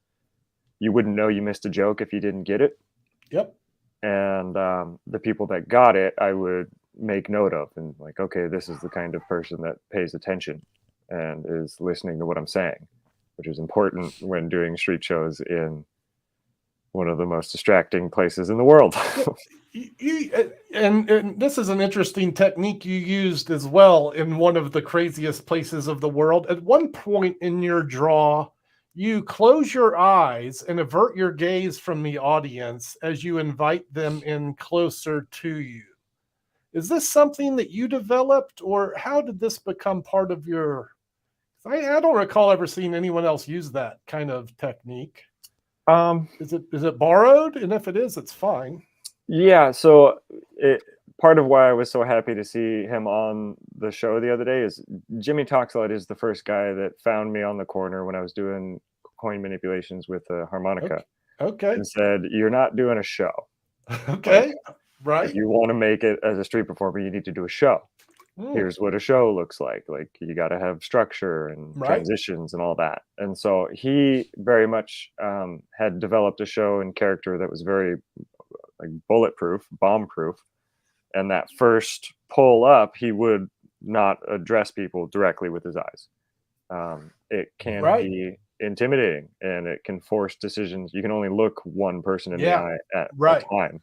Speaker 4: you wouldn't know you missed a joke if you didn't get it.
Speaker 3: Yep.
Speaker 4: And the people that got it, I would make note of and like, okay, this is the kind of person that pays attention and is listening to what I'm saying, which is important when doing street shows in one of the most distracting places in the world.
Speaker 3: And this is an interesting technique you used as well in one of the craziest places of the world. At one point in your draw, you close your eyes and avert your gaze from the audience as you invite them in closer to you. Is this something that you developed, or how did this become part of your... I don't recall ever seeing anyone else use that kind of technique. Is it borrowed? And if it is, it's fine.
Speaker 4: Yeah. So part of why I was so happy to see him on the show the other day is Jimmy Talkslide is the first guy that found me on the corner when I was doing coin manipulations with a harmonica.
Speaker 3: Okay.
Speaker 4: And said, "You're not doing a show.
Speaker 3: Okay. Right.
Speaker 4: If you want to make it as a street performer, you need to do a show. Here's what a show looks like. Like, you got to have structure and transitions and all that." And so he very much had developed a show and character that was very like bulletproof, bomb-proof. And that first pull up, he would not address people directly with his eyes. It can be intimidating, and it can force decisions. You can only look one person in the eye at a time.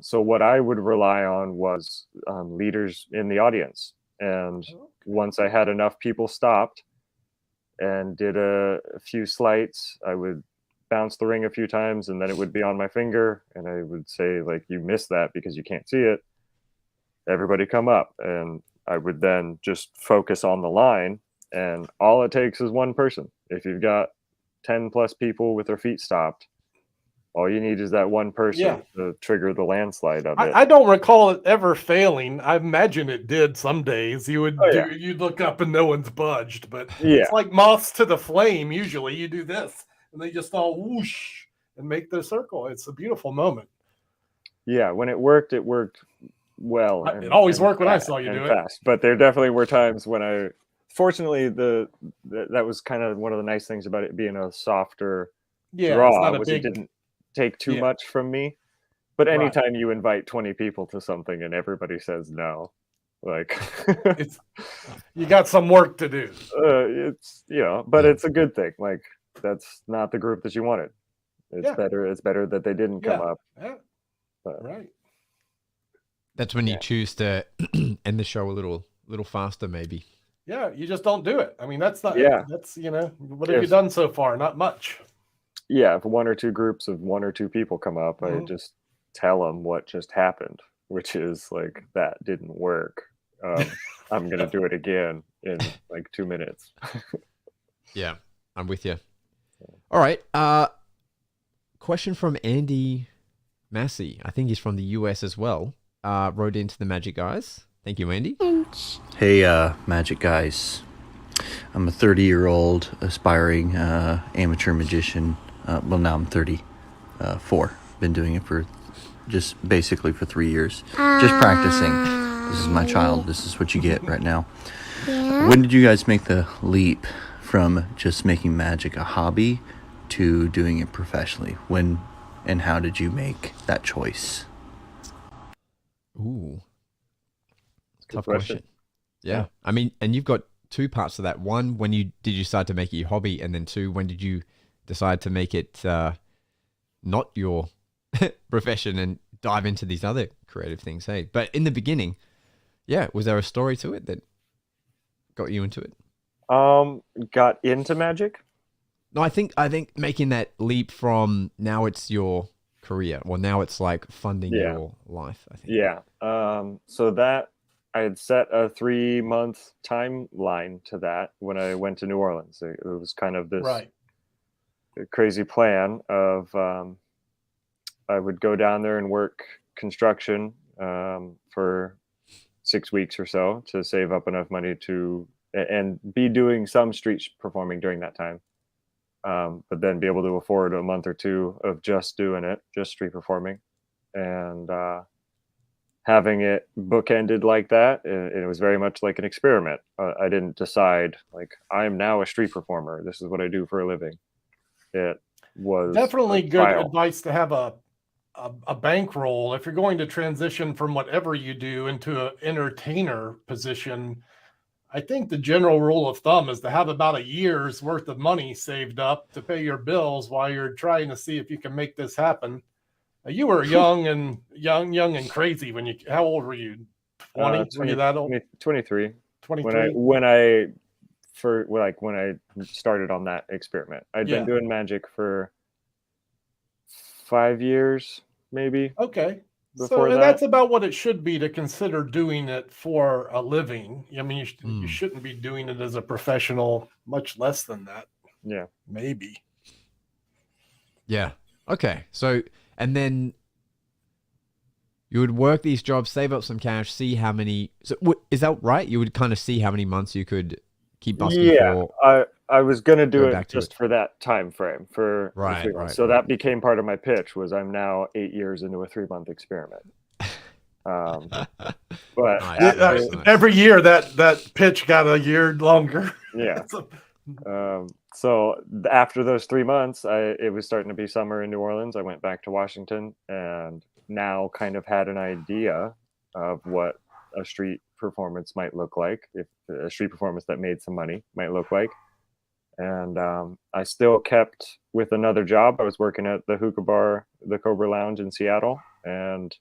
Speaker 4: So what I would rely on was leaders in the audience. And once I had enough people stopped and did a few slights, I would bounce the ring a few times, and then it would be on my finger. And I would say, like, you missed that because you can't see it. Everybody come up. And I would then just focus on the line. And all it takes is one person. If you've got 10 plus people with their feet stopped, all you need is that one person to trigger the landslide of it.
Speaker 3: I don't recall it ever failing. I imagine it did some days. You would you'd look up and no one's budged, but it's like moths to the flame. Usually you do this and they just all whoosh and make their circle. It's a beautiful moment.
Speaker 4: Yeah, when it worked well.
Speaker 3: It always worked when I saw you do it.
Speaker 4: Fast. But there definitely were times when fortunately, that was kind of one of the nice things about it being a softer draw, which it didn't take too much from me. But anytime you invite 20 people to something and everybody says no, like
Speaker 3: you got some work to do.
Speaker 4: It's but it's a good thing. Like, that's not the group that you wanted. It's better that they didn't come up.
Speaker 3: Yeah. Right.
Speaker 2: That's when you choose to end the show a little faster, maybe.
Speaker 3: Yeah, you just don't do it. I mean, that's not. Yeah. That's what have you done so far? Not much.
Speaker 4: Yeah, if one or two groups of one or two people come up, I just tell them what just happened, which is like, that didn't work. I'm gonna do it again in like 2 minutes.
Speaker 2: Yeah, I'm with you. All right. Question from Andy Massey. I think he's from the US as well. Wrote into the Magic Guys. Thank you, Andy.
Speaker 8: Hey, Magic Guys. I'm a 30-year-old aspiring amateur magician. Well, now I'm 34. Been doing it for just basically for 3 years, just practicing. This is my child. This is what you get right now.
Speaker 9: Yeah.
Speaker 8: When did you guys make the leap from just making magic a hobby to doing it professionally? When and how did you make that choice?
Speaker 2: Ooh, tough
Speaker 4: question.
Speaker 2: question. Yeah. I mean, and you've got two parts to that. One, when did you decide to make it your hobby? And then two, when did you decide to make it not your profession and dive into these other creative things? Hey, but in the beginning, yeah, was there a story to it that got you into it?
Speaker 4: Got into magic.
Speaker 2: No, I think making that leap from now it's your career, or now it's like funding your life. I think.
Speaker 4: Yeah. So that I had set a 3-month timeline to that when I went to New Orleans. It was kind of this crazy plan of I would go down there and work construction for 6 weeks or so to save up enough money to and be doing some street performing during that time. But then be able to afford a month or two of just doing it, just street performing, and having it bookended like that. It was very much like an experiment. I didn't decide like I'm now a street performer. This is what I do for a living. It was
Speaker 3: definitely good advice to have a bankroll if you're going to transition from whatever you do into an entertainer position. I think the general rule of thumb is to have about a year's worth of money saved up to pay your bills while you're trying to see if you can make this happen. You were young and crazy when you. How old were you? 20? Were you that old?
Speaker 4: 23.
Speaker 3: 23.
Speaker 4: When I started on that experiment, I'd been doing magic for 5 years, maybe.
Speaker 3: Okay.
Speaker 4: Before
Speaker 3: and
Speaker 4: that.
Speaker 3: that's about what it should be to consider doing it for a living. I mean, you shouldn't be doing it as a professional, much less than that.
Speaker 4: Yeah.
Speaker 3: Maybe.
Speaker 2: Yeah. Okay. So, and then you would work these jobs, save up some cash, see how many. So, is that right? You would kind of see how many months you could keep busking for.
Speaker 4: I was going to do it just for that time frame for 3 months. So that became part of my pitch was I'm now 8 years into a 3-month experiment. But
Speaker 3: every year that pitch got a year longer.
Speaker 4: Yeah. So after those 3 months, it was starting to be summer in New Orleans. I went back to Washington and now kind of had an idea of what a street performance might look like, if a street performance that made some money might look like. And I still kept with another job. I was working at the hookah bar, the Cobra Lounge in Seattle, and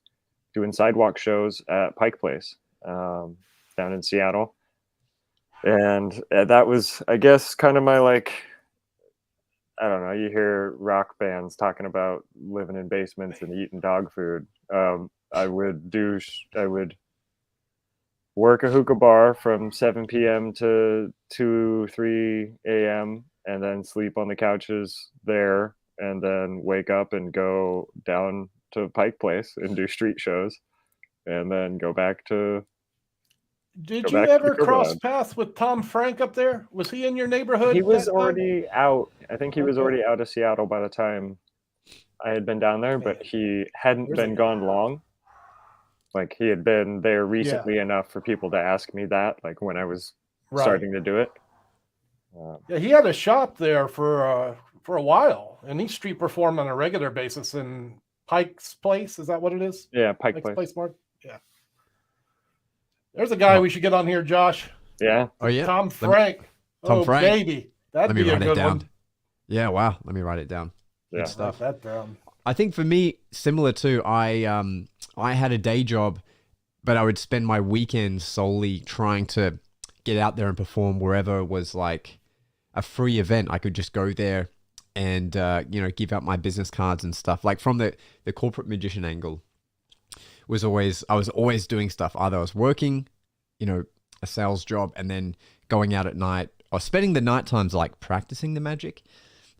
Speaker 4: doing sidewalk shows at Pike Place down in Seattle. And that was, I guess, kind of my like, I don't know, you hear rock bands talking about living in basements and eating dog food. I would work a hookah bar from 7 p.m. to 3 a.m. and then sleep on the couches there and then wake up and go down to Pike Place and do street shows and then go back to...
Speaker 3: Did you ever cross paths with Tom Frank up there? Was he in your neighborhood?
Speaker 4: He was already out. I think he was already out of Seattle by the time I had been down there, but he hadn't been gone long. Like he had been there recently enough for people to ask me that, like when I was starting to do it.
Speaker 3: Yeah, he had a shop there for a while, and he street performed on a regular basis in Pike's Place. Is that what it is?
Speaker 4: Yeah, Pike's
Speaker 3: Place, Mark. Yeah. There's a guy we should get on here, Josh.
Speaker 4: Yeah.
Speaker 2: Oh yeah.
Speaker 3: Tom Frank.
Speaker 2: Tom Frank.
Speaker 3: Baby. That'd be a good one.
Speaker 2: Yeah. Wow. Let me write it down.
Speaker 4: Yeah.
Speaker 2: Good stuff.
Speaker 3: Write that down.
Speaker 2: I think for me, similar to I had a day job, but I would spend my weekends solely trying to get out there and perform wherever was like a free event. I could just go there and give out my business cards and stuff. Like from the corporate magician angle, I was always doing stuff. Either I was working, a sales job, and then going out at night or spending the night times like practicing the magic.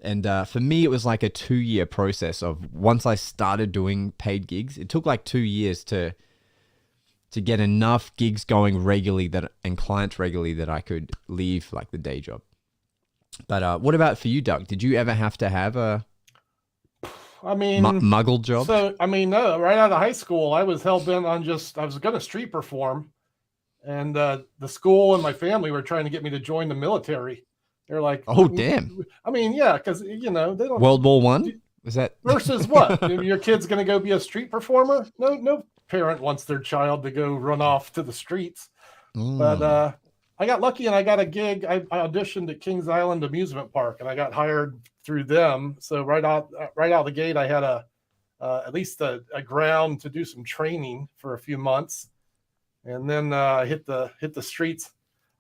Speaker 2: And for me, it was like a 2-year process of once I started doing paid gigs, it took like 2 years to get enough gigs going regularly and clients regularly that I could leave like the day job. But what about for you, Doug? Did you ever have to have a
Speaker 3: I mean,
Speaker 2: muggle job.
Speaker 3: So, I mean, no, right out of high school, I was hell bent on I was going to street perform. And the school and my family were trying to get me to join the military. They're like,
Speaker 2: oh, damn.
Speaker 3: I mean, yeah, because, you know, they don't.
Speaker 2: World War I? Was that?
Speaker 3: Versus what? Your kid's going to go be a street performer? No parent wants their child to go run off to the streets. But I got lucky and I got a gig. I auditioned at Kings Island Amusement Park and I got hired through them. So right out the gate, I had at least a ground to do some training for a few months, and then hit the streets.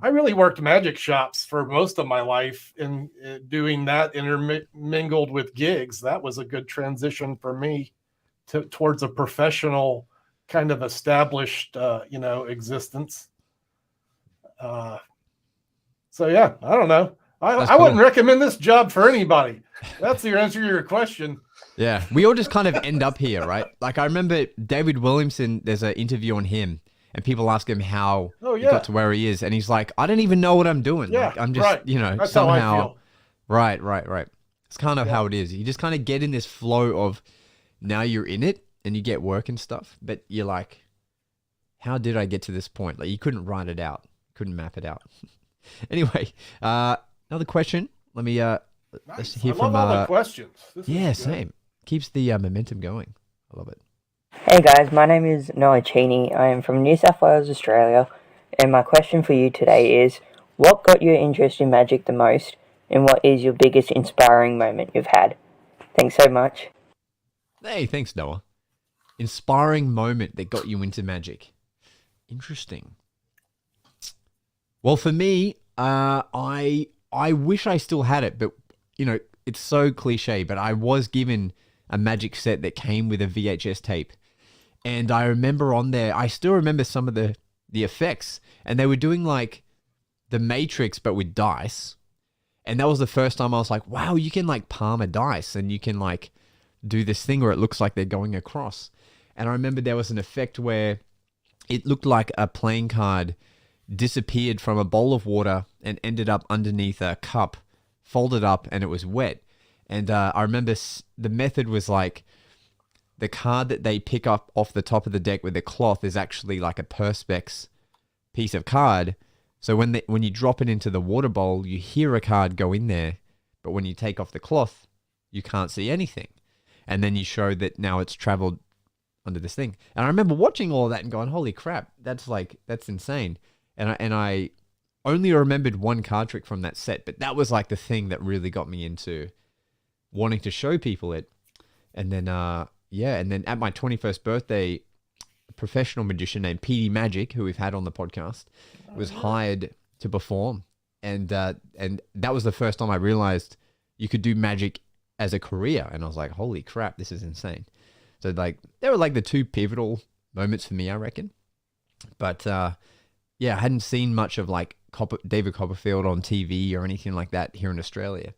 Speaker 3: I really worked magic shops for most of my life, and doing that intermingled with gigs. That was a good transition for me towards a professional kind of established, existence. So yeah, I don't know. I wouldn't recommend this job for anybody. That's the answer to your question.
Speaker 2: Yeah, we all just kind of end up here, right? Like I remember David Williamson, there's an interview on him and people ask him how he got to where he is. And he's like, I don't even know what I'm doing.
Speaker 3: Yeah,
Speaker 2: like, I'm just,
Speaker 3: That's
Speaker 2: somehow.
Speaker 3: how I feel.
Speaker 2: Right. It's kind of how it is. You just kind of get in this flow of now you're in it and you get work and stuff, but you're like, how did I get to this point? Like you couldn't write it out, couldn't map it out. Anyway, another question. Let me let's hear from
Speaker 3: all the questions.
Speaker 2: Same. Keeps the momentum going. I love it.
Speaker 9: Hey guys, my name is Noah Cheney. I am from New South Wales, Australia, and my question for you today is, what got your interest in magic the most, and what is your biggest inspiring moment you've had? Thanks so much.
Speaker 2: Hey, thanks, Noah. Inspiring moment that got you into magic. Interesting. Well, for me, I wish I still had it, but it's so cliche, but I was given a magic set that came with a VHS tape. And I remember on there, I still remember some of the effects, and they were doing like the Matrix, but with dice. And that was the first time I was like, wow, you can like palm a dice and you can like do this thing where it looks like they're going across. And I remember there was an effect where it looked like a playing card disappeared from a bowl of water and ended up underneath a cup, folded up, and it was wet. And I remember the method was like the card that they pick up off the top of the deck with the cloth is actually like a Perspex piece of card. So when you drop it into the water bowl, you hear a card go in there, but when you take off the cloth, you can't see anything. And then you show that now it's traveled under this thing. And I remember watching all of that and going, holy crap, that's insane. And I only remembered one card trick from that set, but that was like the thing that really got me into wanting to show people it. And then, and then at my 21st birthday, a professional magician named PD Magic, who we've had on the podcast, was hired to perform. And that was the first time I realized you could do magic as a career. And I was like, holy crap, this is insane. So like, they were like the two pivotal moments for me, I reckon. But, I hadn't seen much of like David Copperfield on TV or anything like that here in Australia.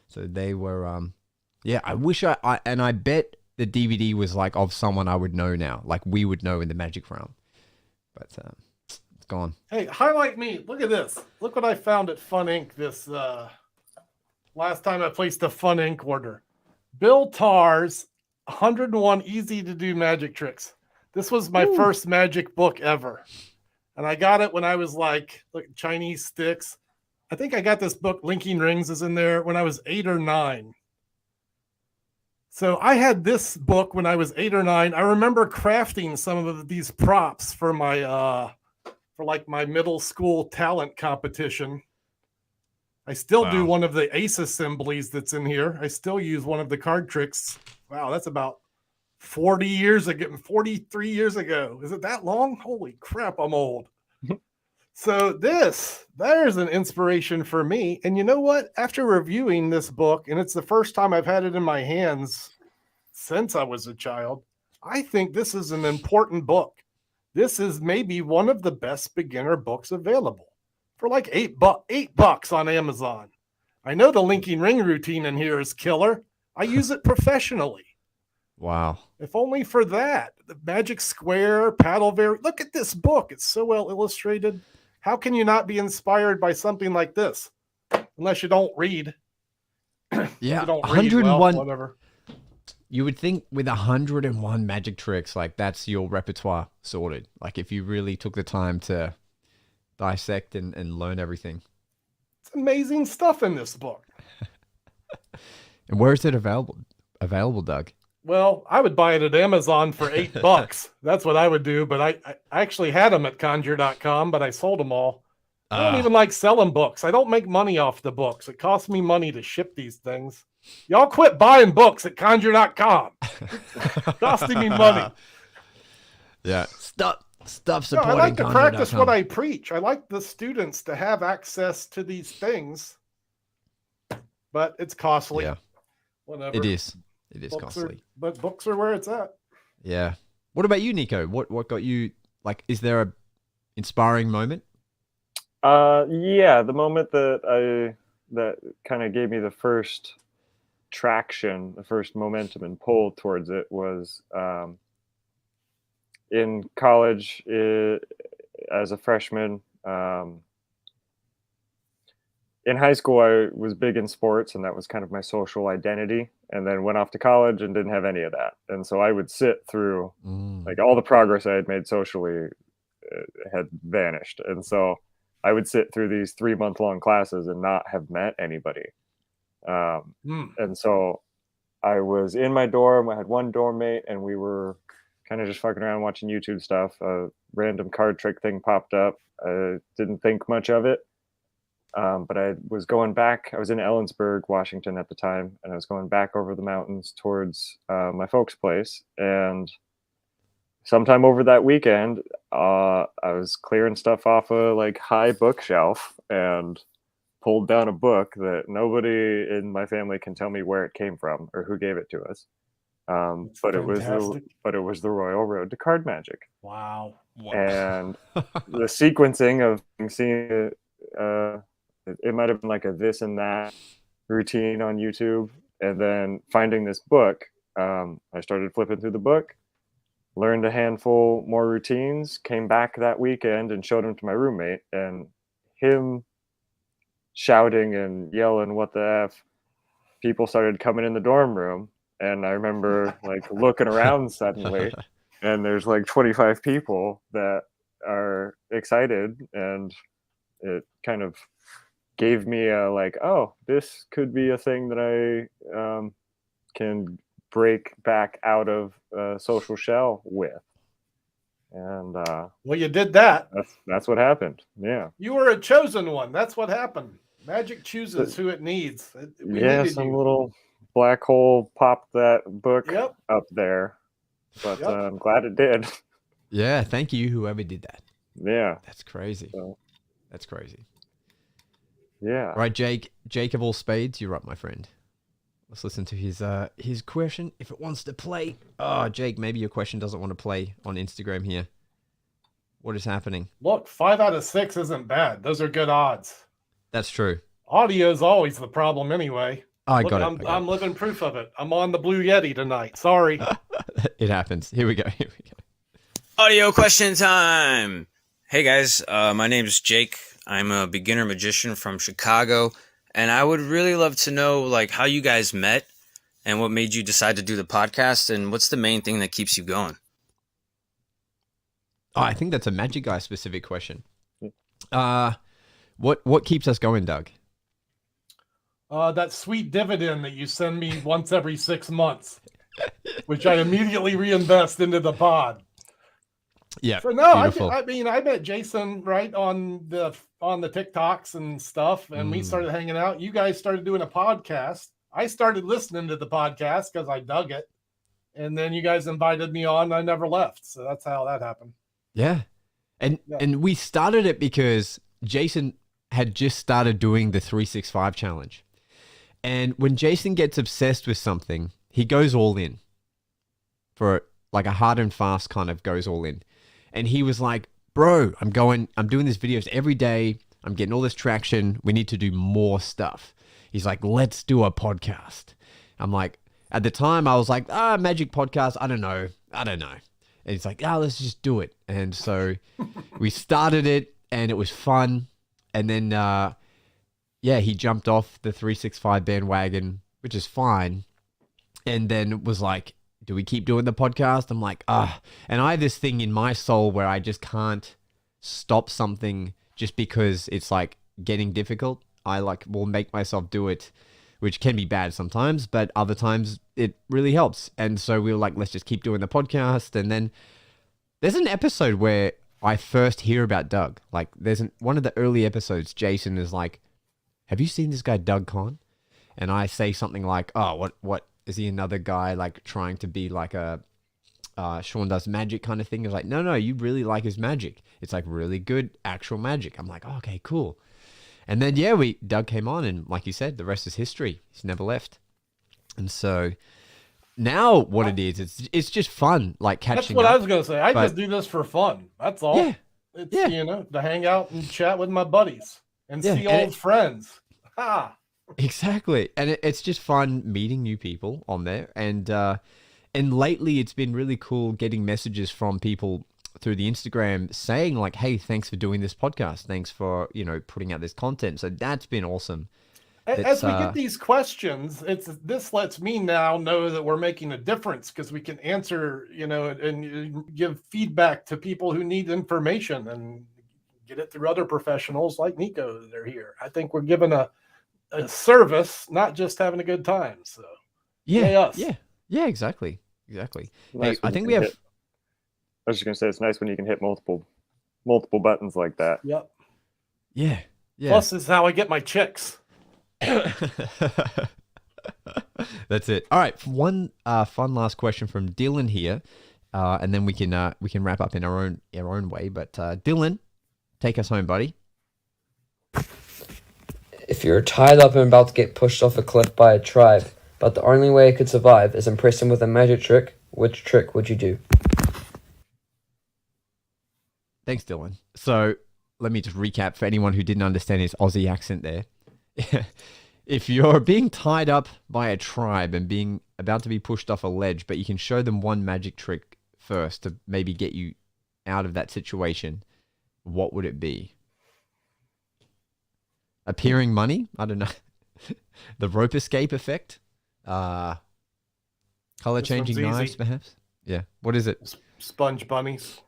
Speaker 2: So they were, I wish I bet the DVD was like of someone I would know now, like we would know in the magic realm. But it's gone.
Speaker 3: Hey, highlight me. Look at this. Look what I found at Fun Ink this last time I placed a Fun Ink order. Bill Tarr's 101 Easy to Do Magic Tricks. This was my first magic book ever. And I got it when I was like Chinese sticks. I think I got this book, Linking Rings is in there, when I was 8 or 9. So I had this book when I was 8 or 9. I remember crafting some of these props for my my middle school talent competition. I still do one of the ace assemblies that's in here. I still use one of the card tricks. Wow, that's about 43 years ago. Is it that long? Holy crap, I'm old. So there's an inspiration for me. And you know what? After reviewing this book, and it's the first time I've had it in my hands since I was a child, I think this is an important book. This is maybe one of the best beginner books available for like $8 on Amazon. I know the linking ring routine in here is killer. I use it professionally.
Speaker 2: Wow.
Speaker 3: If only for that. The Magic Square, Paddle Very. Look at this book. It's so well illustrated. How can you not be inspired by something like this? Unless you don't read.
Speaker 2: Yeah,
Speaker 3: you don't
Speaker 2: 101.
Speaker 3: read, well, whatever.
Speaker 2: you would think with 101 magic tricks, like that's your repertoire sorted. Like if you really took the time to dissect and learn everything.
Speaker 3: It's amazing stuff in this book.
Speaker 2: And where is it available, Doug?
Speaker 3: Well, I would buy it at Amazon for $8. That's what I would do. But I actually had them at conjure.com, but I sold them all. I don't even like selling books. I don't make money off the books. It costs me money to ship these things. Y'all quit buying books at conjure.com. Costing me money.
Speaker 2: Yeah. Stop supporting.
Speaker 3: I like to practice
Speaker 2: conjure.com.
Speaker 3: what I preach. I like the students to have access to these things, but it's costly.
Speaker 2: Yeah.
Speaker 3: Whatever.
Speaker 2: It is
Speaker 3: Books
Speaker 2: costly.
Speaker 3: But books are where it's at.
Speaker 2: Yeah. What about you, Niko? What got you, like, is there a inspiring moment?
Speaker 4: Yeah, the moment that kind of gave me the first traction, the first momentum and pull towards it was in college as a freshman. In high school, I was big in sports, and that was kind of my social identity. And then went off to college and didn't have any of that. And so I would sit through like all the progress I had made socially had vanished. And so I would sit through these 3-month-long classes and not have met anybody. And so I was in my dorm. I had one dorm mate, and we were kind of just fucking around watching YouTube stuff. A random card trick thing popped up. I didn't think much of it. But I was going back. I was in Ellensburg, Washington at the time, and I was going back over the mountains towards my folks' place. And sometime over that weekend, I was clearing stuff off a like high bookshelf and pulled down a book that nobody in my family can tell me where it came from or who gave it to us. But it was the Royal Road to Card Magic.
Speaker 3: Wow.
Speaker 4: And the sequencing of seeing it might have been like a this and that routine on YouTube, and then finding this book. I started flipping through the book, learned a handful more routines, came back that weekend and showed them to my roommate, and him shouting and yelling, "What the F?" People started coming in the dorm room, and I remember like looking around suddenly, and there's like 25 people that are excited, and it kind of gave me a like, oh, this could be a thing that I can break back out of social shell with. And
Speaker 3: well, you did that.
Speaker 4: That's what happened. Yeah.
Speaker 3: You were a chosen one. That's what happened. Magic chooses who it needs.
Speaker 4: Some little black hole popped that book up there, but I'm glad it did.
Speaker 2: Yeah, thank you, whoever did that.
Speaker 4: Yeah,
Speaker 2: that's crazy. That's crazy.
Speaker 4: Yeah.
Speaker 2: Right, Jake of all spades, you're up, my friend. Let's listen to his question. If it wants to play. Oh, Jake, maybe your question doesn't want to play on Instagram here. What is happening?
Speaker 3: Look, 5 out of 6 isn't bad. Those are good odds.
Speaker 2: That's true.
Speaker 3: Audio is always the problem anyway.
Speaker 2: Oh, I got it.
Speaker 3: I'm living proof of it. I'm on the Blue Yeti tonight. Sorry.
Speaker 2: It happens. Here we go.
Speaker 10: Audio question time. Hey guys, my name is Jake. I'm a beginner magician from Chicago, and I would really love to know like how you guys met and what made you decide to do the podcast, and what's the main thing that keeps you going?
Speaker 2: Oh, I think that's a Magic Guy specific question. What keeps us going, Doug?
Speaker 3: That sweet dividend that you send me once every 6 months, which I immediately reinvest into the pod.
Speaker 2: Yeah.
Speaker 3: So no, I met Jason right on the TikToks and stuff, and we started hanging out. You guys started doing a podcast. I started listening to the podcast because I dug it, and then you guys invited me on. And I never left, so that's how that happened.
Speaker 2: Yeah, and we started it because Jason had just started doing the 365 challenge, and when Jason gets obsessed with something, he goes all in for like a hard and fast kind of goes all in. And he was like, bro, I'm doing these videos every day. I'm getting all this traction. We need to do more stuff. He's like, let's do a podcast. I'm like, at the time I was like, magic podcast. I don't know. And he's like, let's just do it. And so we started it and it was fun. And then, he jumped off the 365 bandwagon, which is fine. and then was like, do we keep doing the podcast? I'm like, and I have this thing in my soul where I just can't stop something just because it's like getting difficult. I like will make myself do it, which can be bad sometimes, but other times it really helps. And so we were like, let's just keep doing the podcast. And then there's an episode where I first hear about Doug. Like there's one of the early episodes, Jason is like, have you seen this guy, Doug Kahn? And I say something like, oh, what is he, another guy like trying to be like a Sean does magic kind of thing? It's like, no, you really like his magic. It's like really good actual magic. I'm like, oh, okay, cool. And then, yeah, Doug came on, and like you said, the rest is history. He's never left. And so now what it is, it's just fun, like catching up.
Speaker 3: That's what I was going to say. I just do this for fun. That's all.
Speaker 2: Yeah.
Speaker 3: It's, to hang out and chat with my buddies and see old friends.
Speaker 2: Exactly. And it's just fun meeting new people on there. And lately it's been really cool getting messages from people through the Instagram saying like, hey, thanks for doing this podcast. Thanks for, putting out this content. So that's been awesome.
Speaker 3: As we get these questions, this lets me now know that we're making a difference because we can answer, and give feedback to people who need information and get it through other professionals like Niko that are here. I think we're giving a service, not just having a good time. So
Speaker 2: yeah, exactly.
Speaker 4: Nice,
Speaker 2: I think we have.
Speaker 4: I was just gonna say it's nice when you can hit multiple buttons like that.
Speaker 3: Yep.
Speaker 2: Yeah.
Speaker 3: Plus, this is how I get my chicks.
Speaker 2: That's it. All right, one fun last question from Dylan here, and then we can wrap up in our own way. But Dylan, take us home, buddy.
Speaker 11: If you're tied up and about to get pushed off a cliff by a tribe, but the only way you could survive is impress them with a magic trick, which trick would you do?
Speaker 2: Thanks, Dylan. So let me just recap for anyone who didn't understand his Aussie accent there. If you're being tied up by a tribe and being about to be pushed off a ledge, but you can show them one magic trick first to maybe get you out of that situation, what would it be? Appearing money? I don't know. The rope escape effect? Color changing knives, perhaps? Yeah. What is it?
Speaker 3: Sponge bunnies.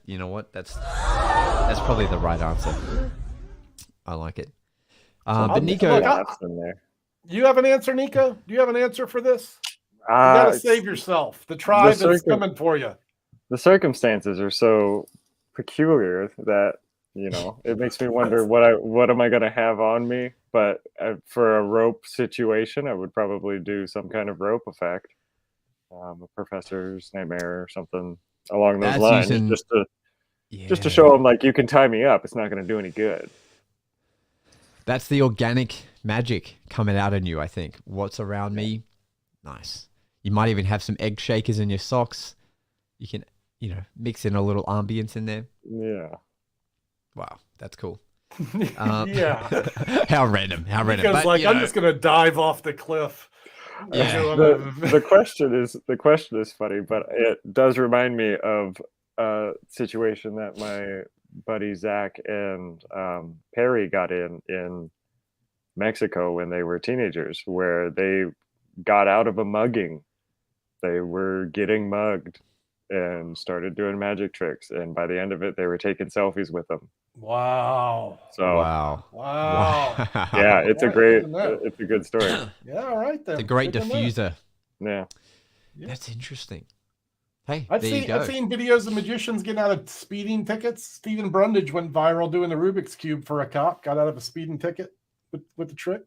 Speaker 2: You know what? That's probably the right answer. I like it. But Niko,
Speaker 3: you have an answer, Niko? Do you have an answer for this? You gotta save yourself. The tribe is coming for you.
Speaker 4: The circumstances are so peculiar that it makes me wonder what am I going to have on me. But for a rope situation, I would probably do some kind of rope effect, a professor's nightmare or something along those lines, just to show them like you can tie me up. It's not going to do any good.
Speaker 2: That's the organic magic coming out in you, I think. What's around me? Nice. You might even have some egg shakers in your socks. You can, mix in a little ambience in there.
Speaker 4: Yeah.
Speaker 2: Wow, that's cool.
Speaker 3: Yeah.
Speaker 2: How random.
Speaker 3: Because I'm just going to dive off the cliff.
Speaker 2: Yeah.
Speaker 4: The question is funny, but it does remind me of a situation that my buddy Zach and Perry got in Mexico when they were teenagers, where they got out of a mugging. They were getting mugged and started doing magic tricks, and by the end of it they were taking selfies with them.
Speaker 3: Wow.
Speaker 2: Wow.
Speaker 4: Yeah, it's a good story.
Speaker 3: Yeah, all right then.
Speaker 2: It's a great diffuser.
Speaker 4: Yeah.
Speaker 2: That's interesting. Hey,
Speaker 3: I've seen videos of magicians getting out of speeding tickets. Stephen Brundage went viral doing the Rubik's Cube for a cop, got out of a speeding ticket with the trick.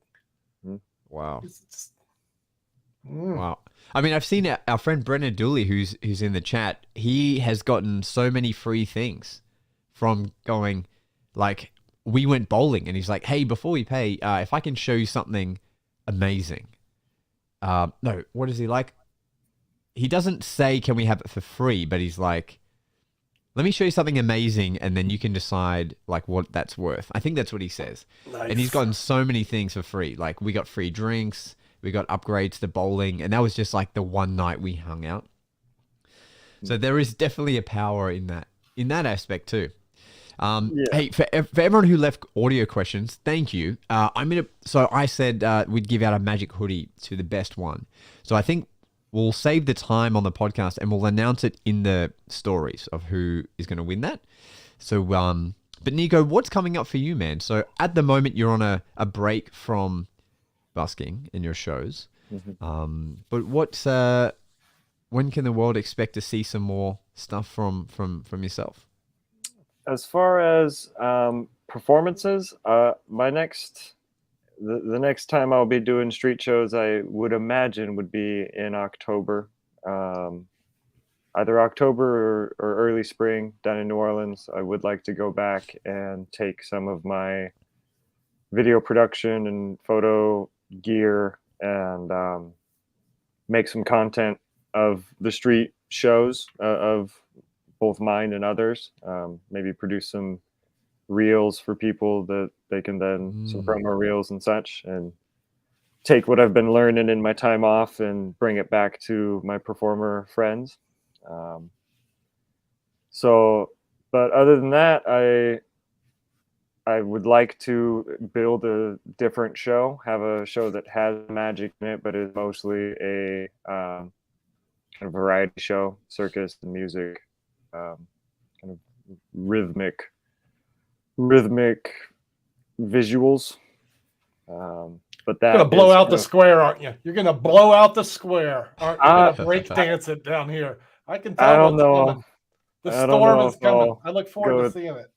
Speaker 2: Wow. Wow. I mean, I've seen our friend Brennan Dooley, who's in the chat. He has gotten so many free things from going, like, we went bowling, and he's like, hey, before we pay, if I can show you something amazing. No, what is he like? He doesn't say, can we have it for free? But he's like, let me show you something amazing, and then you can decide like what that's worth. I think that's what he says. Nice. And he's gotten so many things for free. Like we got free drinks, we got upgrades to bowling, and that was just like the one night we hung out. So there is definitely a power in that aspect too. Hey, for everyone who left audio questions, thank you. So I said we'd give out a magic hoodie to the best one. So I think we'll save the time on the podcast and we'll announce it in the stories of who is going to win that. So, but Niko, what's coming up for you, man? So at the moment you're on a break from busking in your shows. But what's when can the world expect to see some more stuff from yourself?
Speaker 4: As far as performances, the next time I'll be doing street shows, I would imagine would be in October, either October or early spring down in New Orleans. I would like to go back and take some of my video production and photo gear and make some content of the street shows of both mine and others. Maybe produce some reels for people that they can then some promo reels and such, and take what I've been learning in my time off and bring it back to my performer friends. But other than that, I would like to build a different show, have a show that has magic in it, but is mostly a kind of variety show, circus and music, kind of rhythmic visuals. But that
Speaker 3: you're gonna blow out the square, aren't you? You're gonna blow out the square, aren't you? You're gonna break dance it down here. I can tell.
Speaker 4: I don't know.
Speaker 3: Coming. The storm is coming. I look forward to seeing it.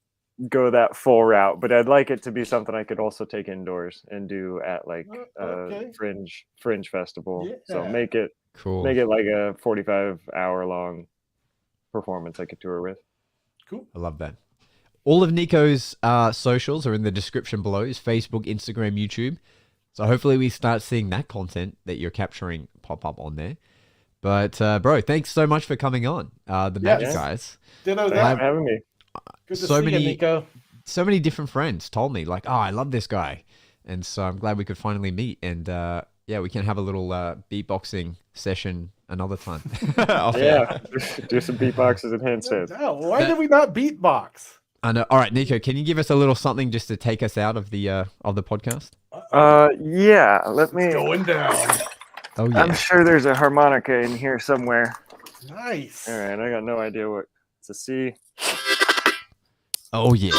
Speaker 4: Go that full route, but I'd like it to be something I could also take indoors and do at like a fringe festival. Yeah. So make it like a 45-hour long performance I could tour with.
Speaker 3: Cool.
Speaker 2: I love that. All of Niko's socials are in the description below: his Facebook, Instagram, YouTube. So hopefully we start seeing that content that you're capturing pop up on there. But bro, thanks so much for coming on. The Magic Guys.
Speaker 3: Ditto
Speaker 4: Thanks for having me.
Speaker 3: Good to see you, Niko.
Speaker 2: So many different friends told me like, I love this guy. And so I'm glad we could finally meet. And we can have a little beatboxing session another time.
Speaker 4: Do some beatboxes and handstands.
Speaker 3: Why did we not beatbox?
Speaker 2: I know. All right, Niko, can you give us a little something just to take us out of the podcast?
Speaker 4: Let me.
Speaker 3: It's going down.
Speaker 2: Oh yeah.
Speaker 4: I'm sure there's a harmonica in here somewhere.
Speaker 3: Nice.
Speaker 4: All right, I got no idea what. It's a C.
Speaker 2: Oh yeah.